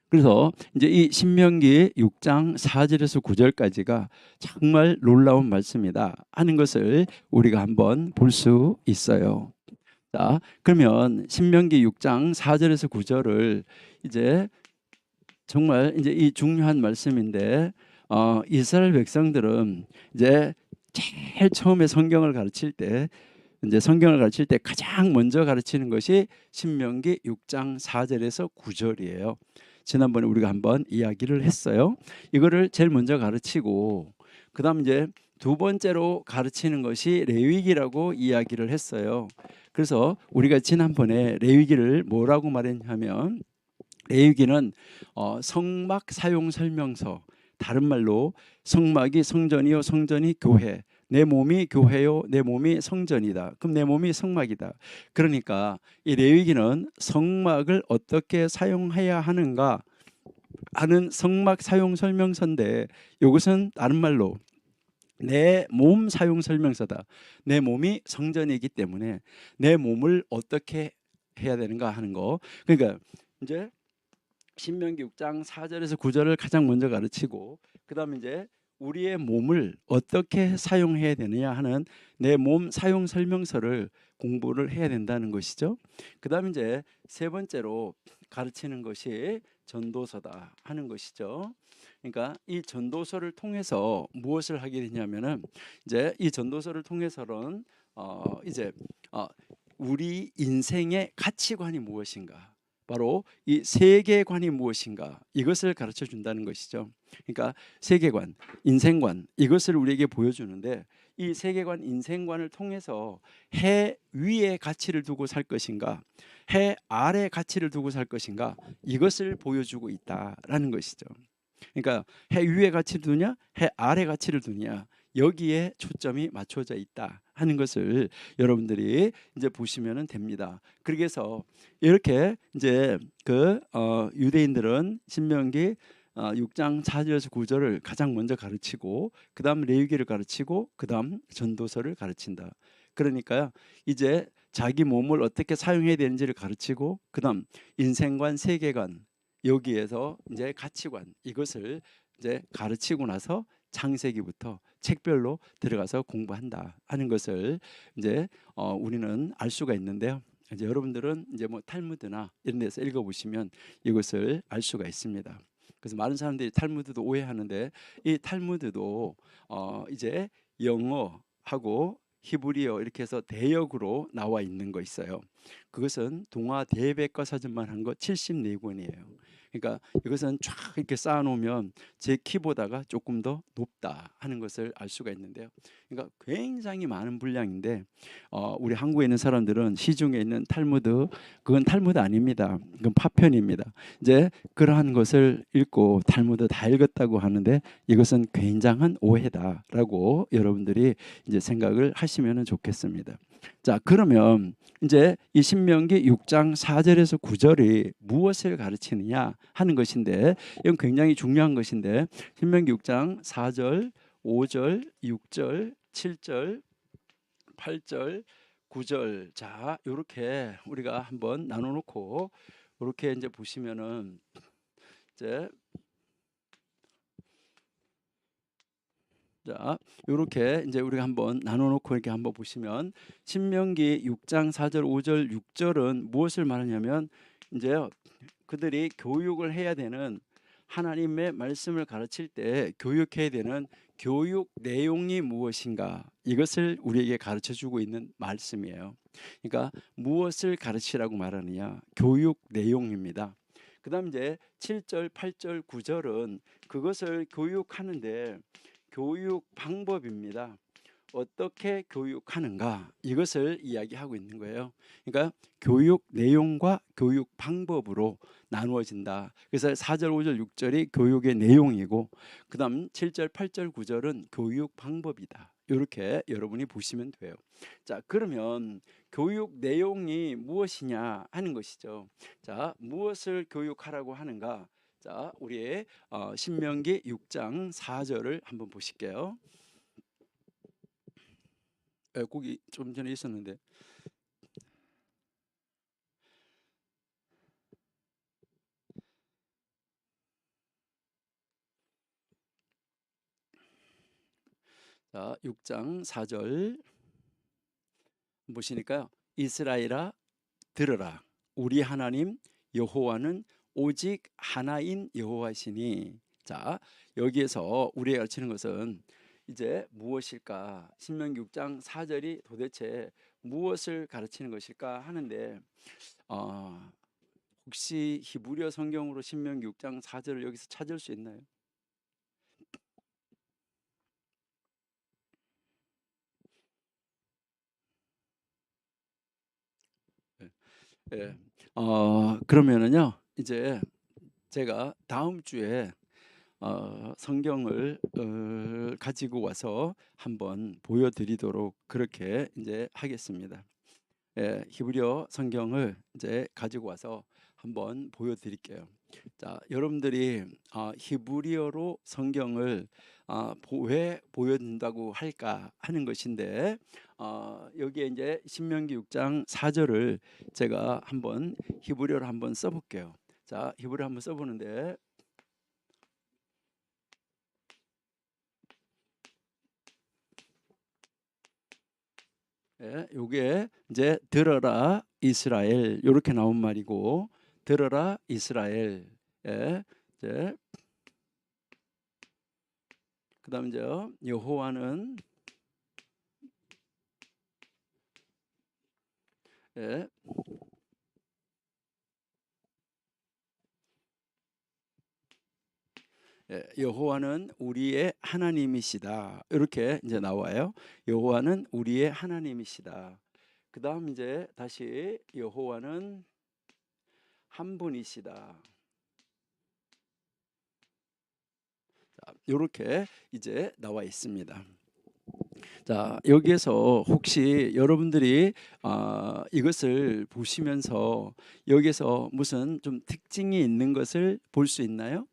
그래서 이제 이 신명기 6장 4절에서 9절까지가 정말 놀라운 말씀이다 하는 것을 우리가 한번 볼 수 있어요. 자, 그러면 신명기 6장 4절에서 9절을 이제 정말 이제 이 중요한 말씀인데 이스라엘 백성들은 이제 제일 처음에 성경을 가르칠 때 가장 먼저 가르치는 것이 신명기 6장 4절에서 9절이에요. 지난번에 우리가 한번 이야기를 했어요. 이거를 제일 먼저 가르치고 그다음 이제 두 번째로 가르치는 것이 레위기라고 이야기를 했어요. 그래서 우리가 지난번에 레위기를 뭐라고 말했냐면 레위기는 성막 사용 설명서, 다른 말로 성막이 성전이요 성전이 교회, 내 몸이 교회요 내 몸이 성전이다. 그럼 내 몸이 성막이다. 그러니까 이 레위기는 성막을 어떻게 사용해야 하는가 하는 성막 사용 설명서인데, 이것은 다른 말로 내 몸 사용 설명서다. 내 몸이 성전이기 때문에 내 몸을 어떻게 해야 되는가 하는 거. 그러니까 이제 신명기 6장 4절에서 9절을 가장 먼저 가르치고 그다음에 이제 우리의 몸을 어떻게 사용해야 되느냐 하는 내 몸 사용 설명서를 공부를 해야 된다는 것이죠. 그다음에 이제 세 번째로 가르치는 것이 전도서다 하는 것이죠. 그러니까 이 전도서를 통해서 무엇을 하게 되냐면은 이제 이 전도서를 통해서는 이제 우리 인생의 가치관이 무엇인가, 바로 이 세계관이 무엇인가, 이것을 가르쳐 준다는 것이죠. 그러니까 세계관, 인생관, 이것을 우리에게 보여주는데 이 세계관, 인생관을 통해서 해 위에 가치를 두고 살 것인가, 해 아래 가치를 두고 살 것인가, 이것을 보여주고 있다라는 것이죠. 그러니까 해 위에 가치를 두냐, 해 아래 가치를 두냐, 여기에 초점이 맞춰져 있다 하는 것을 여러분들이 이제 보시면 됩니다. 그래서 이렇게 이제 유대인들은 신명기 6장 4절에서 9절을 가장 먼저 가르치고 그다음 레위기를 가르치고 그다음 전도서를 가르친다. 그러니까 이제 자기 몸을 어떻게 사용해야 되는지를 가르치고 그다음 인생관, 세계관, 여기에서 이제 가치관, 이것을 이제 가르치고 나서 창세기부터 책별로 들어가서 공부한다 하는 것을 이제 우리는 알 수가 있는데요. 이제 여러분들은 이제 뭐 탈무드나 이런 데서 읽어보시면 이것을 알 수가 있습니다. 그래서 많은 사람들이 탈무드도 오해하는데 이 탈무드도 이제 영어하고 히브리어 이렇게 해서 대역으로 나와 있는 거 있어요. 그것은 동화 대백과사전만 한 거 74권이에요. 그러니까 이것은 쫙 이렇게 쌓아놓으면 제 키보다가 조금 더 높다 하는 것을 알 수가 있는데요. 그러니까 굉장히 많은 분량인데 우리 한국에 있는 사람들은 시중에 있는 탈무드, 그건 탈무드 아닙니다. 그건 파편입니다. 이제 그러한 것을 읽고 탈무드 다 읽었다고 하는데 이것은 굉장한 오해다라고 여러분들이 이제 생각을 하시면 좋겠습니다. 자, 그러면 이제 이 신명기 6장 4절에서 9절이 무엇을 가르치느냐 하는 것인데, 이건 굉장히 중요한 것인데, 신명기 6장 4절, 5절, 6절, 7절, 8절, 9절. 자, 이렇게 우리가 한번 나눠 놓고 이렇게 이제 보시면은 이제 자, 이렇게 이제 우리가 한번 나눠 놓고 이렇게 한번 보시면 신명기 6장 4절, 5절, 6절은 무엇을 말하냐면 이제 그들이 교육을 해야 되는, 하나님의 말씀을 가르칠 때 교육해야 되는 교육 내용이 무엇인가, 이것을 우리에게 가르쳐 주고 있는 말씀이에요. 그러니까 무엇을 가르치라고 말하느냐, 교육 내용입니다. 그다음 이제 7절, 8절, 9절은 그것을 교육하는데 교육 방법입니다. 어떻게 교육하는가, 이것을 이야기하고 있는 거예요. 그러니까 교육 내용과 교육 방법으로 나누어진다. 그래서 4절, 5절, 6절이 교육의 내용이고 그다음 7절, 8절, 9절은 교육 방법이다. 이렇게 여러분이 보시면 돼요. 자, 그러면 교육 내용이 무엇이냐 하는 것이죠. 자, 무엇을 교육하라고 하는가? 자, 우리의 신명기 6장 4절을 한번 보실게요. 거기 좀 전에 있었는데. 자, 6장 4절 보시니까요. 이스라엘아 들으라. 우리 하나님 여호와는 오직 하나인 여호와시니. 자, 여기에서 우리가 가르치는 것은 이제 무엇일까? 신명기 6장 4절이 도대체 무엇을 가르치는 것일까 하는데, 혹시 히브리어 성경으로 신명기 6장 4절을 여기서 찾을 수 있나요? 네. 예. 그러면은요. 이제 제가 다음 주에 성경을 가지고 와서 한번 보여드리도록 그렇게 이제 하겠습니다. 예, 히브리어 성경을 이제 가지고 와서 한번 보여드릴게요. 자, 여러분들이 히브리어로 성경을 왜 보여준다고 할까 하는 것인데, 여기에 이제 신명기 6장 4절을 제가 한번 히브리어로 한번 써볼게요. 자, 히브리어 한번 써보는데, 예, 요게 이제 들어라 이스라엘, 이렇게 나온 말이고, 들어라 이스라엘. 예, 이제 그다음 이제 여호와는 예, 여호와는 우리의 하나님이시다. 이렇게 이제 나와요. 여호와는 우리의 하나님이시다. 그다음 이제 다시 여호와는 한 분이시다. 자, 이렇게 이제 나와 있습니다. 자, 여기에서 혹시 여러분들이 이것을 보시면서 여기서 무슨 좀 특징이 있는 것을 볼 수 있나요?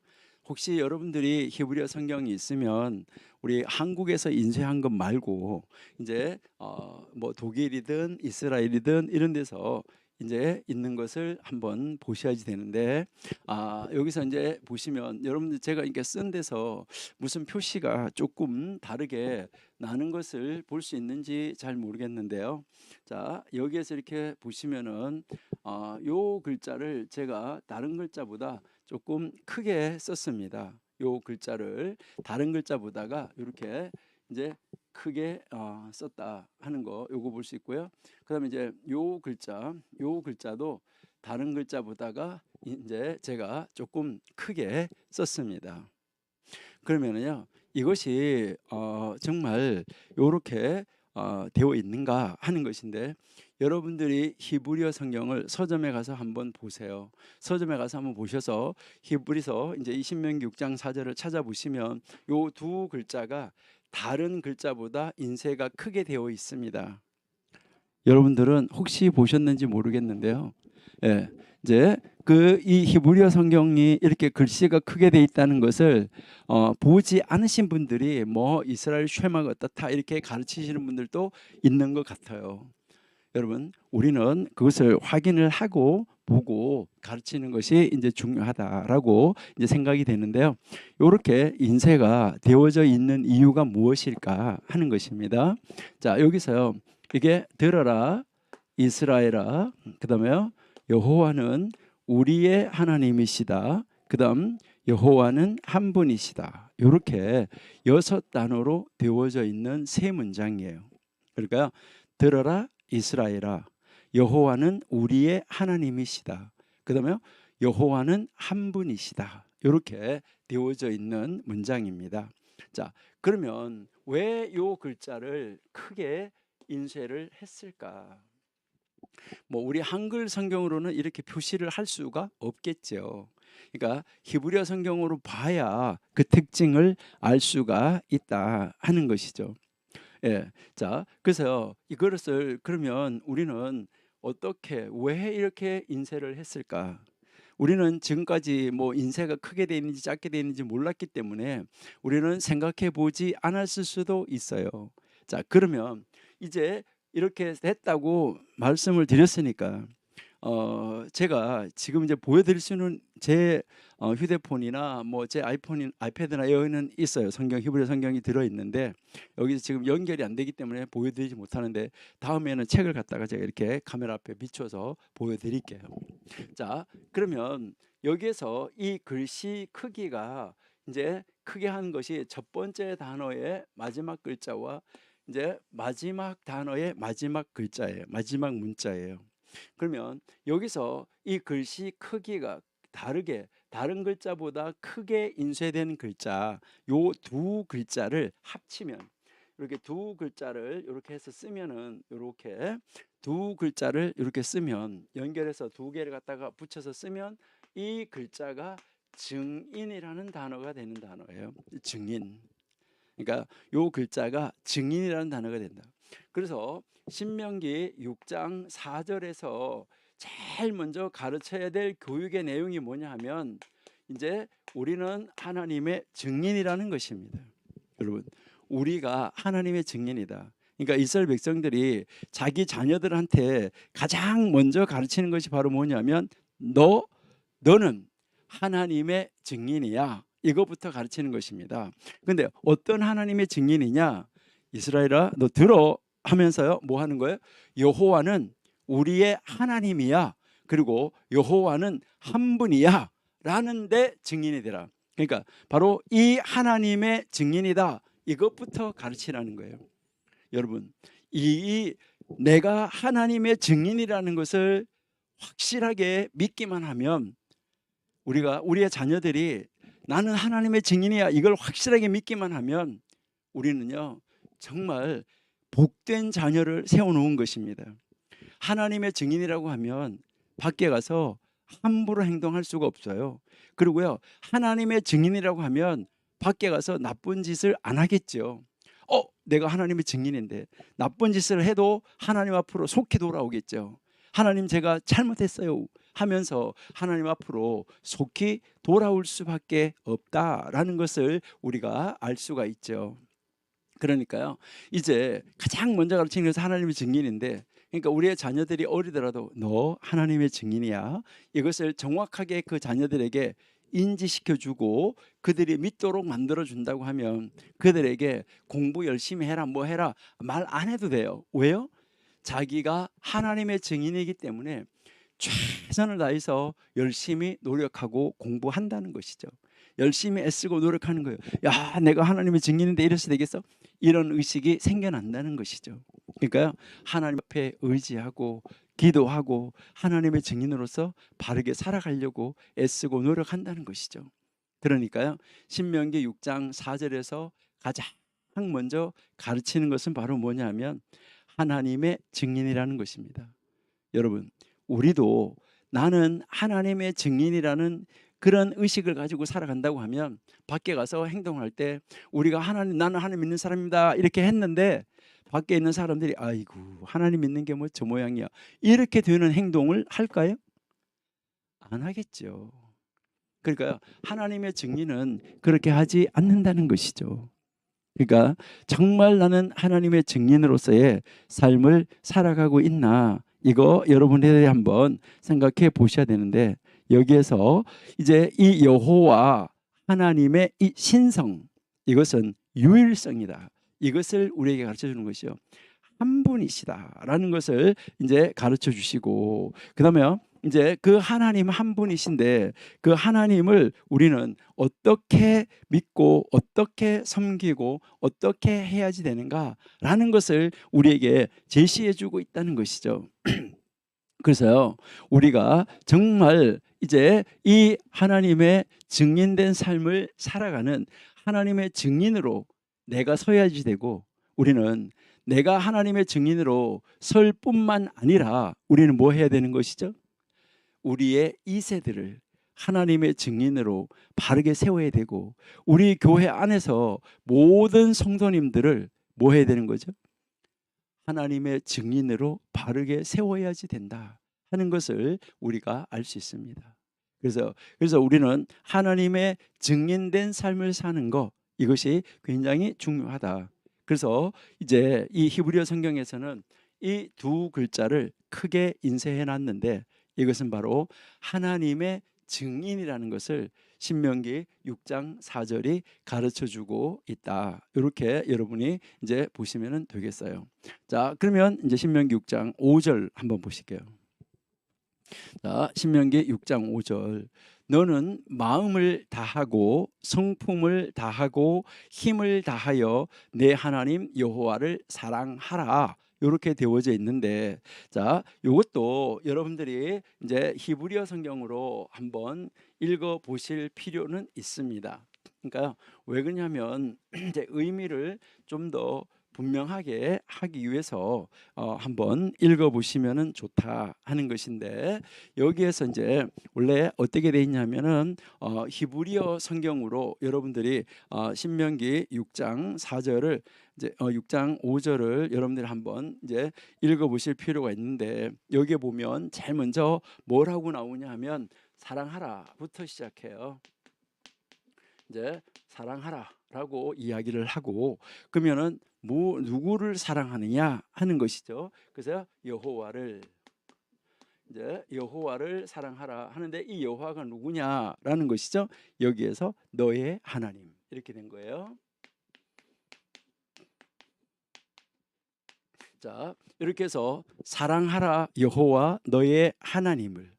혹시 여러분들이 히브리어 성경이 있으면 우리 한국에서 인쇄한 것 말고 이제 뭐 독일이든 이스라엘이든 이런 데서 이제 있는 것을 한번 보셔야지 되는데, 여기서 이제 보시면 여러분들 제가 이렇게 쓴 데서 무슨 표시가 조금 다르게 나는 것을 볼 수 있는지 잘 모르겠는데요. 자, 여기에서 이렇게 보시면은 요 글자를 제가 다른 글자보다 조금 크게 썼습니다. 요 글자를 다른 글자보다가 이렇게 이제 크게 썼다 하는 거, 요거 볼 수 있고요. 그다음에 이제 요 글자도 다른 글자보다가 이제 제가 조금 크게 썼습니다. 그러면은요, 이것이 정말 요렇게 되어 있는가 하는 것인데, 여러분들이 히브리어 성경을 서점에 가서 한번 보세요. 서점에 가서 한번 보셔서 히브리서 이제 20명 6장 4절을 찾아보시면 요 두 글자가 다른 글자보다 인쇄가 크게 되어 있습니다. 여러분들은 혹시 보셨는지 모르겠는데요. 예, 이제 이 히브리어 성경이 이렇게 글씨가 크게 돼 있다는 것을 보지 않으신 분들이 뭐 이스라엘 쉐마가 어떻다 이렇게 가르치시는 분들도 있는 것 같아요. 여러분, 우리는 그것을 확인을 하고 보고 가르치는 것이 이제 중요하다라고 이제 생각이 되는데요. 이렇게 인쇄가 되어져 있는 이유가 무엇일까 하는 것입니다. 자, 여기서요. 이게 들어라 이스라엘아, 그다음에요. 여호와는 우리의 하나님이시다. 그다음 여호와는 한 분이시다. 이렇게 6단어로 되어져 있는 세 문장이에요. 그러니까 들어라 이스라엘아, 여호와는 우리의 하나님이시다. 그다음에 여호와는 한 분이시다. 이렇게 되어져 있는 문장입니다. 자, 그러면 왜 이 글자를 크게 인쇄를 했을까? 뭐 우리 한글 성경으로는 이렇게 표시를 할 수가 없겠죠. 그러니까 히브리어 성경으로 봐야 그 특징을 알 수가 있다 하는 것이죠. 예, 자, 그래서 이것을 그러면 우리는 어떻게 왜 이렇게 인쇄를 했을까? 우리는 지금까지 뭐 인쇄가 크게 돼 있는지 작게 돼 있는지 몰랐기 때문에 우리는 생각해 보지 않았을 수도 있어요. 자, 그러면 이제 이렇게 됐다고 말씀을 드렸으니까 제가 지금 이제 보여드릴 수는 제 휴대폰이나 뭐 제 아이패드나 여기는 있어요. 성경 히브리 성경이 들어 있는데 여기서 지금 연결이 안 되기 때문에 보여드리지 못하는데 다음에는 책을 갖다가 제가 이렇게 카메라 앞에 비춰서 보여드릴게요. 자, 그러면 여기에서 이 글씨 크기가 이제 크게 한 것이 첫 번째 단어의 마지막 글자와 이제 마지막 단어의 마지막 글자예요. 마지막 문자예요. 그러면 여기서 이 글씨 크기가 다르게 다른 글자보다 크게 인쇄된 글자 요 두 글자를 합치면 이렇게 두 글자를 이렇게 해서 쓰면은 이렇게 두 글자를 이렇게 쓰면 연결해서 두 개를 갖다가 붙여서 쓰면 이 글자가 증인이라는 단어가 되는 단어예요. 증인. 그러니까 요 글자가 증인이라는 단어가 된다. 그래서 신명기 6장 4절에서 제일 먼저 가르쳐야 될 교육의 내용이 뭐냐 하면 이제 우리는 하나님의 증인이라는 것입니다. 여러분, 우리가 하나님의 증인이다. 그러니까 이스라엘 백성들이 자기 자녀들한테 가장 먼저 가르치는 것이 바로 뭐냐면 너는 하나님의 증인이야. 이것부터 가르치는 것입니다. 근데 어떤 하나님의 증인이냐? 이스라엘아, 너 들어 하면서요. 뭐 하는 거예요? 여호와는 우리의 하나님이야. 그리고 여호와는 한 분이야. 라는데 증인이 되라. 그러니까 바로 이 하나님의 증인이다. 이것부터 가르치라는 거예요. 여러분, 이 내가 하나님의 증인이라는 것을 확실하게 믿기만 하면 우리의 자녀들이 나는 하나님의 증인이야 이걸 확실하게 믿기만 하면 우리는요 정말 복된 자녀를 세워놓은 것입니다. 하나님의 증인이라고 하면 밖에 가서 함부로 행동할 수가 없어요. 그리고요 하나님의 증인이라고 하면 밖에 가서 나쁜 짓을 안 하겠죠. 내가 하나님의 증인인데 나쁜 짓을 해도 하나님 앞으로 속히 돌아오겠죠. 하나님 제가 잘못했어요 하면서 하나님 앞으로 속히 돌아올 수밖에 없다라는 것을 우리가 알 수가 있죠. 그러니까요 이제 가장 먼저 가르치는 것은 하나님의 증인인데, 그러니까 우리의 자녀들이 어리더라도 너 하나님의 증인이야 이것을 정확하게 그 자녀들에게 인지시켜주고 그들이 믿도록 만들어준다고 하면 그들에게 공부 열심히 해라 뭐 해라 말 안 해도 돼요. 왜요? 자기가 하나님의 증인이기 때문에 최선을 다해서 열심히 노력하고 공부한다는 것이죠. 열심히 애쓰고 노력하는 거예요. 야, 내가 하나님의 증인인데 이래서 되겠어? 이런 의식이 생겨난다는 것이죠. 그러니까 하나님 앞에 의지하고 기도하고 하나님의 증인으로서 바르게 살아가려고 애쓰고 노력한다는 것이죠. 그러니까요, 신명기 6장 4절에서 가장 먼저 가르치는 것은 바로 뭐냐면 하나님의 증인이라는 것입니다. 여러분, 우리도 나는 하나님의 증인이라는 그런 의식을 가지고 살아간다고 하면 밖에 가서 행동할 때 우리가 나는 하나님 믿는 사람입니다 이렇게 했는데 밖에 있는 사람들이 아이고 하나님 믿는 게 뭐 저 모양이야 이렇게 되는 행동을 할까요? 안 하겠죠. 그러니까 하나님의 증인은 그렇게 하지 않는다는 것이죠. 그러니까 정말 나는 하나님의 증인으로서의 삶을 살아가고 있나, 이거 여러분들이 한번 생각해 보셔야 되는데, 여기에서 이제 이 여호와 하나님의 이 신성, 이것은 유일성이다, 이것을 우리에게 가르쳐 주는 것이요, 한 분이시다라는 것을 이제 가르쳐 주시고, 그다음에 이제 그 하나님 한 분이신데 그 하나님을 우리는 어떻게 믿고 어떻게 섬기고 어떻게 해야지 되는가라는 것을 우리에게 제시해 주고 있다는 것이죠. 그래서요, 우리가 정말 이제 이 하나님의 증인된 삶을 살아가는 하나님의 증인으로 내가 서야지 되고, 우리는 내가 하나님의 증인으로 설 뿐만 아니라 우리는 뭐 해야 되는 것이죠? 우리의 2세들을 하나님의 증인으로 바르게 세워야 되고, 우리 교회 안에서 모든 성도님들을 뭐 해야 되는 거죠? 하나님의 증인으로 바르게 세워야지 된다 하는 것을 우리가 알 수 있습니다. 그래서 우리는 하나님의 증인된 삶을 사는 것, 이것이 굉장히 중요하다. 그래서 이제 이 히브리어 성경에서는 이 두 글자를 크게 인쇄해 놨는데, 이것은 바로 하나님의 증인이라는 것을 신명기 6장 4절이 가르쳐 주고 있다. 이렇게 여러분이 이제 보시면 되겠어요. 자, 그러면 이제 신명기 6장 5절 한번 보실게요. 자, 신명기 6장 5절. 너는 마음을 다하고 성품을 다하고 힘을 다하여 내 하나님 여호와를 사랑하라. 이렇게 되어져 있는데, 자, 이것도 여러분들이 이제 히브리어 성경으로 한번 읽어 보실 필요는 있습니다. 그러니까 왜 그러냐면 이제 의미를 좀 더 분명하게 하기 위해서 한번 읽어 보시면은 좋다 하는 것인데, 여기에서 이제 원래 어떻게 돼 있냐면은 히브리어 성경으로 여러분들이 신명기 6장 4절을 이제 6장 5절을 여러분들이 한번 이제 읽어 보실 필요가 있는데, 여기에 보면 제일 먼저 뭐라고 나오냐 하면 사랑하라부터 시작해요. 이제 사랑하라라고 이야기를 하고, 그러면은 누구를 사랑하느냐 하는 것이죠. 그래서 여호와를 사랑하라 하는데, 이 여호와가 누구냐라는 것이죠. 여기에서 너의 하나님, 이렇게 된 거예요. 자, 이렇게 해서 사랑하라 여호와 너의 하나님을,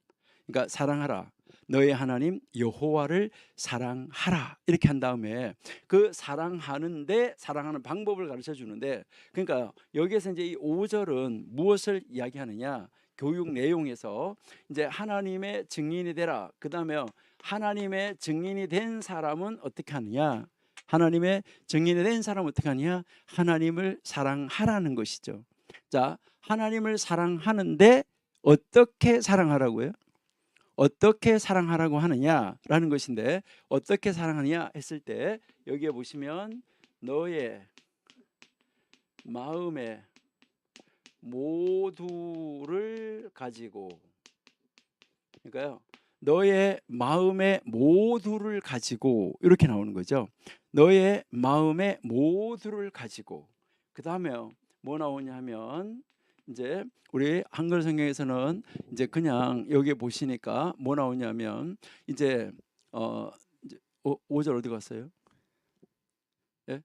그러니까 사랑하라 너의 하나님 여호와를 사랑하라, 이렇게 한 다음에 그 사랑하는데 사랑하는 방법을 가르쳐 주는데, 그러니까 여기에서 이제 이 5절은 무엇을 이야기하느냐, 교육 내용에서 이제 하나님의 증인이 되라, 그 다음에 하나님의 증인이 된 사람은 어떻게 하느냐, 하나님의 증인이 된 사람은 어떻게 하느냐, 하나님을 사랑하라는 것이죠. 자, 하나님을 사랑하는데 어떻게 사랑하라고요? 어떻게 사랑하라고 하느냐라는 것인데, 어떻게 사랑하느냐 했을 때 여기에 보시면 너의 마음의 모두를 가지고, 그러니까요, 너의 마음의 모두를 가지고 이렇게 나오는 거죠. 너의 마음의 모두를 가지고, 그 다음에 뭐 나오냐 하면 이제 우리 한글 성경에서는 이제 그냥 여기 보시니까 뭐 나오냐면 이제 이제 5절 어디 갔어요? 예?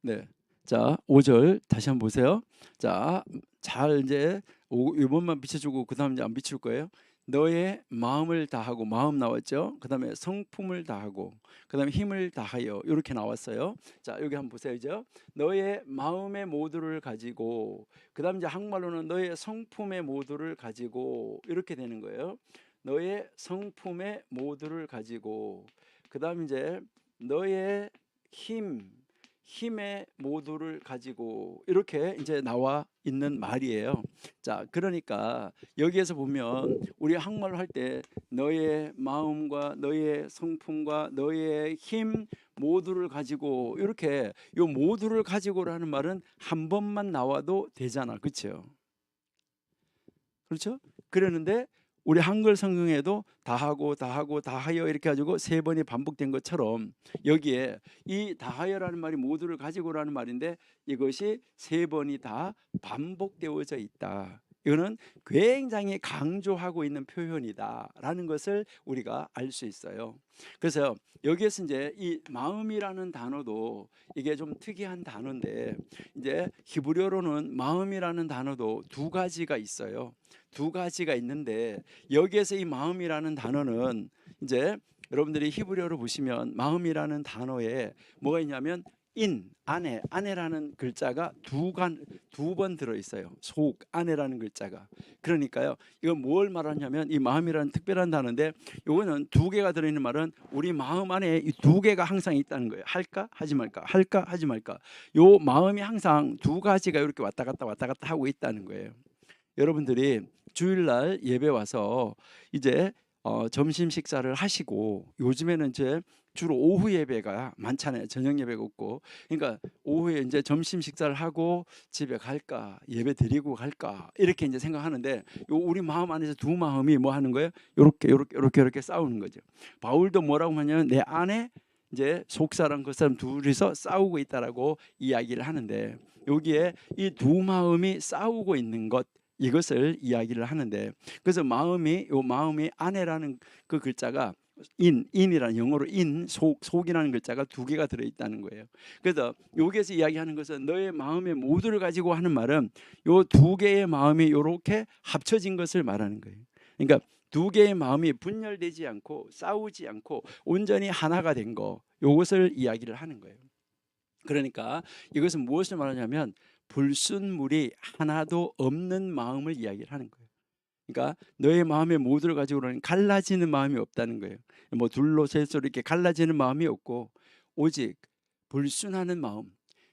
네. 자, 5절 다시 한번 보세요. 자, 잘 이제 이번만 비춰주고 그 다음 이제 안 비출 거예요. 너의 마음을 다하고, 마음 나왔죠. 그 다음에 성품을 다하고, 그 다음에 힘을 다하여, 이렇게 나왔어요. 자, 여기 한번 보세요. 이제 너의 마음의 모두를 가지고, 그 다음 이제 한국말로는 너의 성품의 모두를 가지고, 이렇게 되는 거예요. 너의 성품의 모두를 가지고, 그 다음 이제 너의 힘의 모두를 가지고, 이렇게 이제 나와 있는 말이에요. 자, 그러니까 여기에서 보면 우리 한국말로 할 때 너의 마음과 너의 성품과 너의 힘 모두를 가지고, 이렇게 요 모두를 가지고라는 말은 한 번만 나와도 되잖아. 그렇죠? 그렇죠? 그러는데 우리 한글 성경에도 다하고 다하고 다하여 이렇게 가지고 세 번이 반복된 것처럼, 여기에 이 다하여라는 말이 모두를 가지고라는 말인데 이것이 세 번이 다 반복되어져 있다. 이거는 굉장히 강조하고 있는 표현이다라는 것을 우리가 알 수 있어요. 그래서 여기에서 이제 이 마음이라는 단어도 이게 좀 특이한 단어인데, 이제 히브리어로는 마음이라는 단어도 두 가지가 있어요. 두 가지가 있는데, 여기에서 이 마음이라는 단어는 이제 여러분들이 히브리어로 보시면 마음이라는 단어에 뭐가 있냐면 안에라는 글자가 두 번 들어 있어요. 속 안에라는 글자가. 그러니까요, 이건 뭘 말하냐면 이 마음이라는 특별한 단어인데, 이거는 두 개가 들어 있는 말은 우리 마음 안에 이 두 개가 항상 있다는 거예요. 할까 하지 말까, 할까 하지 말까. 요 마음이 항상 두 가지가 이렇게 왔다 갔다 하고 있다는 거예요. 여러분들이 주일날 예배 와서 이제 점심 식사를 하시고, 요즘에는 이제 주로 오후 예배가 많잖아요. 저녁 예배가 없고. 그러니까 오후에 이제 점심 식사를 하고 집에 갈까, 예배 드리고 갈까, 이렇게 이제 생각하는데, 요 우리 마음 안에서 두 마음이 뭐 하는 거예요? 요렇게 싸우는 거죠. 바울도 뭐라고 하냐면 내 안에 이제 속사람 그 사람 둘이서 싸우고 있다라고 이야기를 하는데, 여기에 이 두 마음이 싸우고 있는 것, 이것을 이야기를 하는데, 그래서 마음이 안에라는 그 글자가 인이라는, 영어로 속이라는 글자가 두 개가 들어 있다는 거예요. 그래서 여기에서 이야기하는 것은 너의 마음의 모두를 가지고 하는 말은 요 두 개의 마음이 이렇게 합쳐진 것을 말하는 거예요. 그러니까 두 개의 마음이 분열되지 않고 싸우지 않고 온전히 하나가 된 거, 요것을 이야기를 하는 거예요. 그러니까 이것은 무엇을 말하냐면 불순물이 하나도 없는 마음을 이야기를 하는 거예요. 그러니까 너의 마음의 모두를 가지고는 갈라지는 마음이 없다는 거예요. 뭐 둘로 셋으로 이렇게 갈라지는 마음이 없고, 오직 불순하는 마음,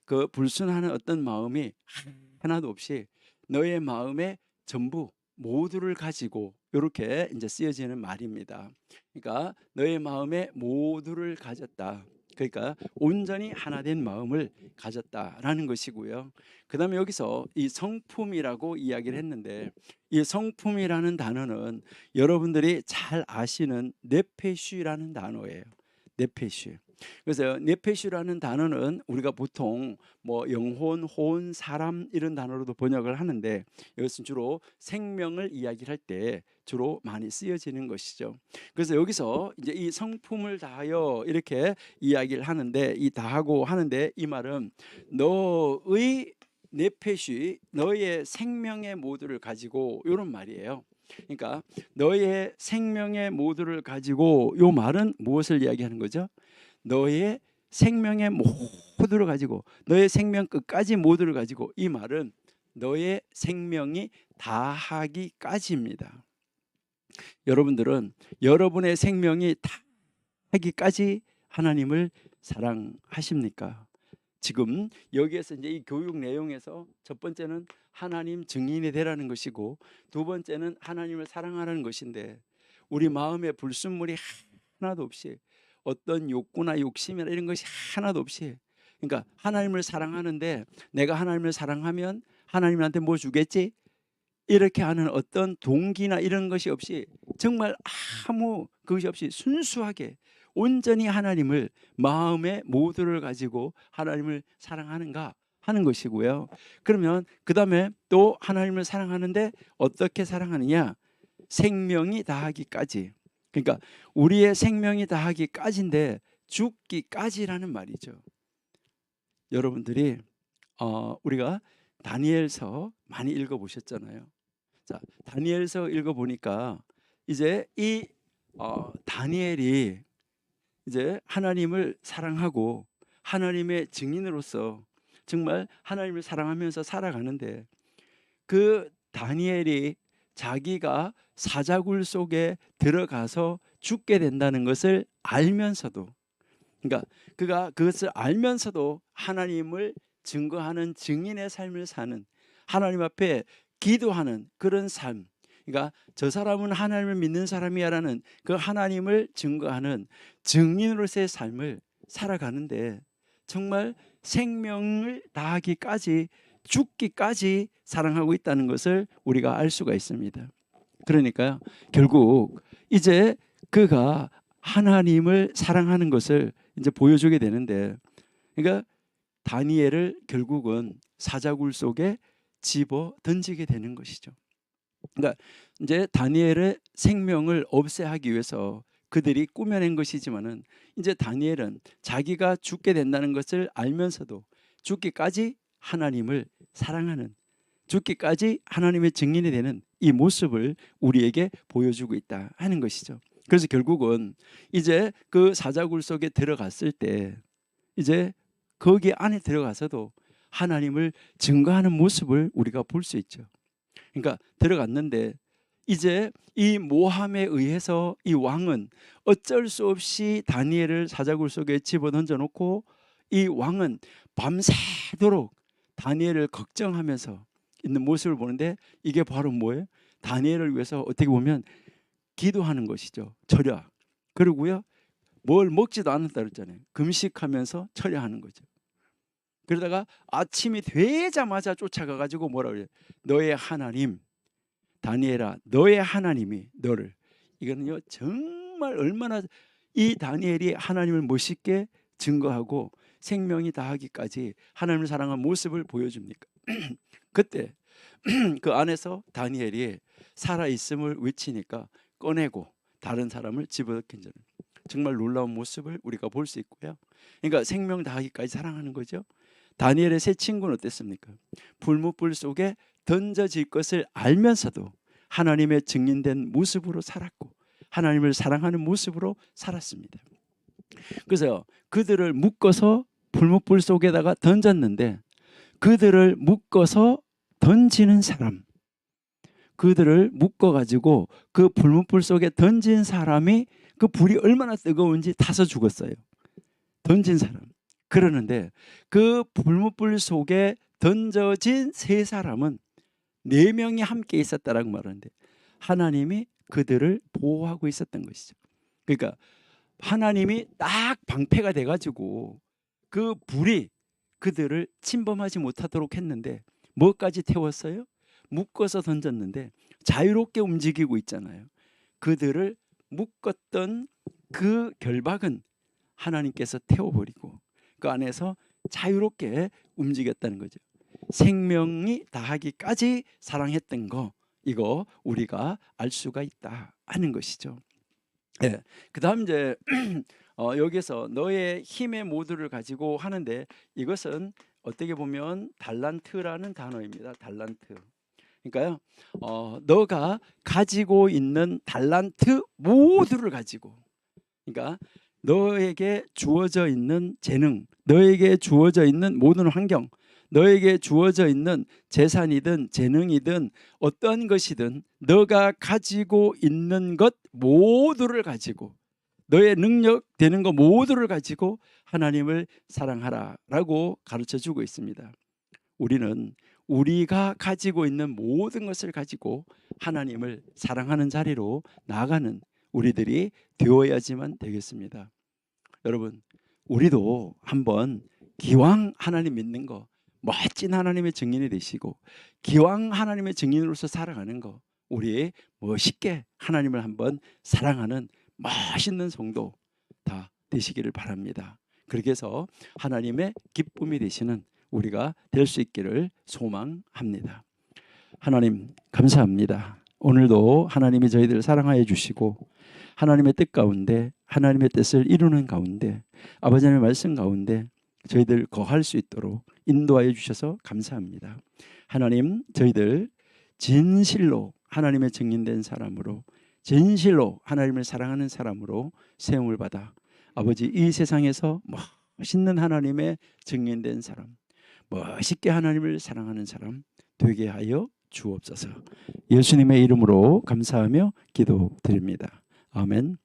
그 불순하는 어떤 마음이 하나도 없이 너의 마음의 전부 모두를 가지고, 이렇게 이제 쓰여지는 말입니다. 그러니까 너의 마음의 모두를 가졌다. 그러니까 온전히 하나된 마음을 가졌다라는 것이고요. 그 다음에 여기서 이 성품이라고 이야기를 했는데, 이 성품이라는 단어는 여러분들이 잘 아시는 네페슈라는 단어예요. 네페슈. 그래서 네페슈라는 단어는 우리가 보통 뭐 영혼, 혼, 사람 이런 단어로도 번역을 하는데, 이것은 주로 생명을 이야기할 때 주로 많이 쓰여지는 것이죠. 그래서 여기서 이제 이 성품을 다하여 이렇게 이야기를 하는데, 이 다하고 하는데 이 말은 너의 네페시, 너의 생명의 모두를 가지고, 이런 말이에요. 그러니까 너의 생명의 모두를 가지고, 요 말은 무엇을 이야기하는 거죠? 너의 생명의 모두를 가지고, 너의 생명 끝까지 모두를 가지고, 이 말은 너의 생명이 다하기까지입니다. 여러분들은 여러분의 생명이 다하기까지 하나님을 사랑하십니까? 지금 여기에서 이제 이 교육 내용에서 첫 번째는 하나님 증인이 되라는 것이고, 두 번째는 하나님을 사랑하라는 것인데, 우리 마음에 불순물이 하나도 없이, 어떤 욕구나 욕심이나 이런 것이 하나도 없이, 그러니까 하나님을 사랑하는데 내가 하나님을 사랑하면 하나님한테 뭐 주겠지? 이렇게 하는 어떤 동기나 이런 것이 없이, 정말 아무 그것이 없이 순수하게 온전히 하나님을 마음의 모두를 가지고 하나님을 사랑하는가 하는 것이고요. 그러면 그 다음에 또 하나님을 사랑하는데 어떻게 사랑하느냐? 생명이 다하기까지. 그러니까 우리의 생명이 다하기까지인데 죽기까지라는 말이죠. 여러분들이 우리가 다니엘서 많이 읽어보셨잖아요. 자, 다니엘서 읽어보니까 이제 이 다니엘이 이제 하나님을 사랑하고 하나님의 증인으로서 정말 하나님을 사랑하면서 살아가는데, 그 다니엘이 자기가 사자굴 속에 들어가서 죽게 된다는 것을 알면서도, 그러니까 그가 그것을 알면서도 하나님을 증거하는 증인의 삶을 사는, 하나님 앞에 기도하는 그런 삶, 그러니까 저 사람은 하나님을 믿는 사람이야라는 그 하나님을 증거하는 증인으로서의 삶을 살아가는데, 정말 생명을 다하기까지, 죽기까지 사랑하고 있다는 것을 우리가 알 수가 있습니다. 그러니까요, 결국 이제 그가 하나님을 사랑하는 것을 이제 보여주게 되는데, 그러니까 다니엘을 결국은 사자굴 속에 집어 던지게 되는 것이죠. 그러니까 이제 다니엘의 생명을 없애하기 위해서 그들이 꾸며낸 것이지만은, 이제 다니엘은 자기가 죽게 된다는 것을 알면서도 죽기까지 하나님을 사랑하는, 죽기까지 하나님의 증인이 되는 이 모습을 우리에게 보여주고 있다 하는 것이죠. 그래서 결국은 이제 그 사자굴 속에 들어갔을 때, 이제 거기 안에 들어가서도 하나님을 증거하는 모습을 우리가 볼 수 있죠. 그러니까 들어갔는데 이제 이 모함에 의해서 이 왕은 어쩔 수 없이 다니엘을 사자굴 속에 집어던져 놓고, 이 왕은 밤새도록 다니엘을 걱정하면서 있는 모습을 보는데, 이게 바로 뭐예요? 다니엘을 위해서 어떻게 보면 기도하는 것이죠. 철야. 그리고요, 뭘 먹지도 않았다 그랬잖아요. 금식하면서 철야하는 거죠. 그러다가 아침이 되자마자 쫓아가 가지고 뭐라 그래요? 너의 하나님, 다니엘아, 너의 하나님이 너를. 이거는요, 정말 얼마나 이 다니엘이 하나님을 멋있게 증거하고 생명이 다하기까지 하나님을 사랑하는 모습을 보여줍니까? 그때 그 안에서 다니엘이 살아있음을 외치니까 꺼내고 다른 사람을 집어넣긴, 정말 놀라운 모습을 우리가 볼 수 있고요. 그러니까 생명 다하기까지 사랑하는 거죠. 다니엘의 세 친구는 어땠습니까? 불못불 속에 던져질 것을 알면서도 하나님의 증인된 모습으로 살았고, 하나님을 사랑하는 모습으로 살았습니다. 그래서 그들을 묶어서 불못불 속에다가 던졌는데, 그들을 묶어서 던지는 사람, 그들을 묶어가지고 그 불못불 속에 던진 사람이 그 불이 얼마나 뜨거운지 타서 죽었어요. 던진 사람. 그러는데 그 불못불 속에 던져진 세 사람은 4명이 함께 있었다라고 말하는데, 하나님이 그들을 보호하고 있었던 것이죠. 그러니까 하나님이 딱 방패가 돼가지고 그 불이 그들을 침범하지 못하도록 했는데, 뭐까지 태웠어요? 묶어서 던졌는데 자유롭게 움직이고 있잖아요. 그들을 묶었던 그 결박은 하나님께서 태워버리고 그 안에서 자유롭게 움직였다는 거죠. 생명이 다하기까지 사랑했던 거, 이거 우리가 알 수가 있다 하는 것이죠. 네. 그다음 이제 여기서 너의 힘의 모두를 가지고 하는데, 이것은 어떻게 보면 달란트라는 단어입니다. 달란트. 그러니까요, 너가 가지고 있는 달란트 모두를 가지고, 그러니까 너에게 주어져 있는 재능, 너에게 주어져 있는 모든 환경, 너에게 주어져 있는 재산이든 재능이든 어떠한 것이든 너가 가지고 있는 것 모두를 가지고, 너의 능력 되는 것 모두를 가지고 하나님을 사랑하라라고 가르쳐 주고 있습니다. 우리는 우리가 가지고 있는 모든 것을 가지고 하나님을 사랑하는 자리로 나아가는 우리들이 되어야지만 되겠습니다. 여러분, 우리도 한번 기왕 하나님 믿는 거, 멋진 하나님의 증인이 되시고 기왕 하나님의 증인으로서 살아가는 거, 우리 멋있게 하나님을 한번 사랑하는 멋있는 성도 다 되시기를 바랍니다. 그렇게 해서 하나님의 기쁨이 되시는 우리가 될 수 있기를 소망합니다. 하나님 감사합니다. 오늘도 하나님이 저희들을 사랑하여 주시고 하나님의 뜻 가운데, 하나님의 뜻을 이루는 가운데, 아버지 하나님의 말씀 가운데 저희들 거할 수 있도록 인도하여 주셔서 감사합니다. 하나님, 저희들 진실로 하나님의 증인된 사람으로, 진실로 하나님을 사랑하는 사람으로 세움을 받아 아버지, 이 세상에서 멋있는 하나님의 증인된 사람, 멋있게 하나님을 사랑하는 사람 되게 하여 주옵소서. 예수님의 이름으로 감사하며 기도드립니다. 아멘.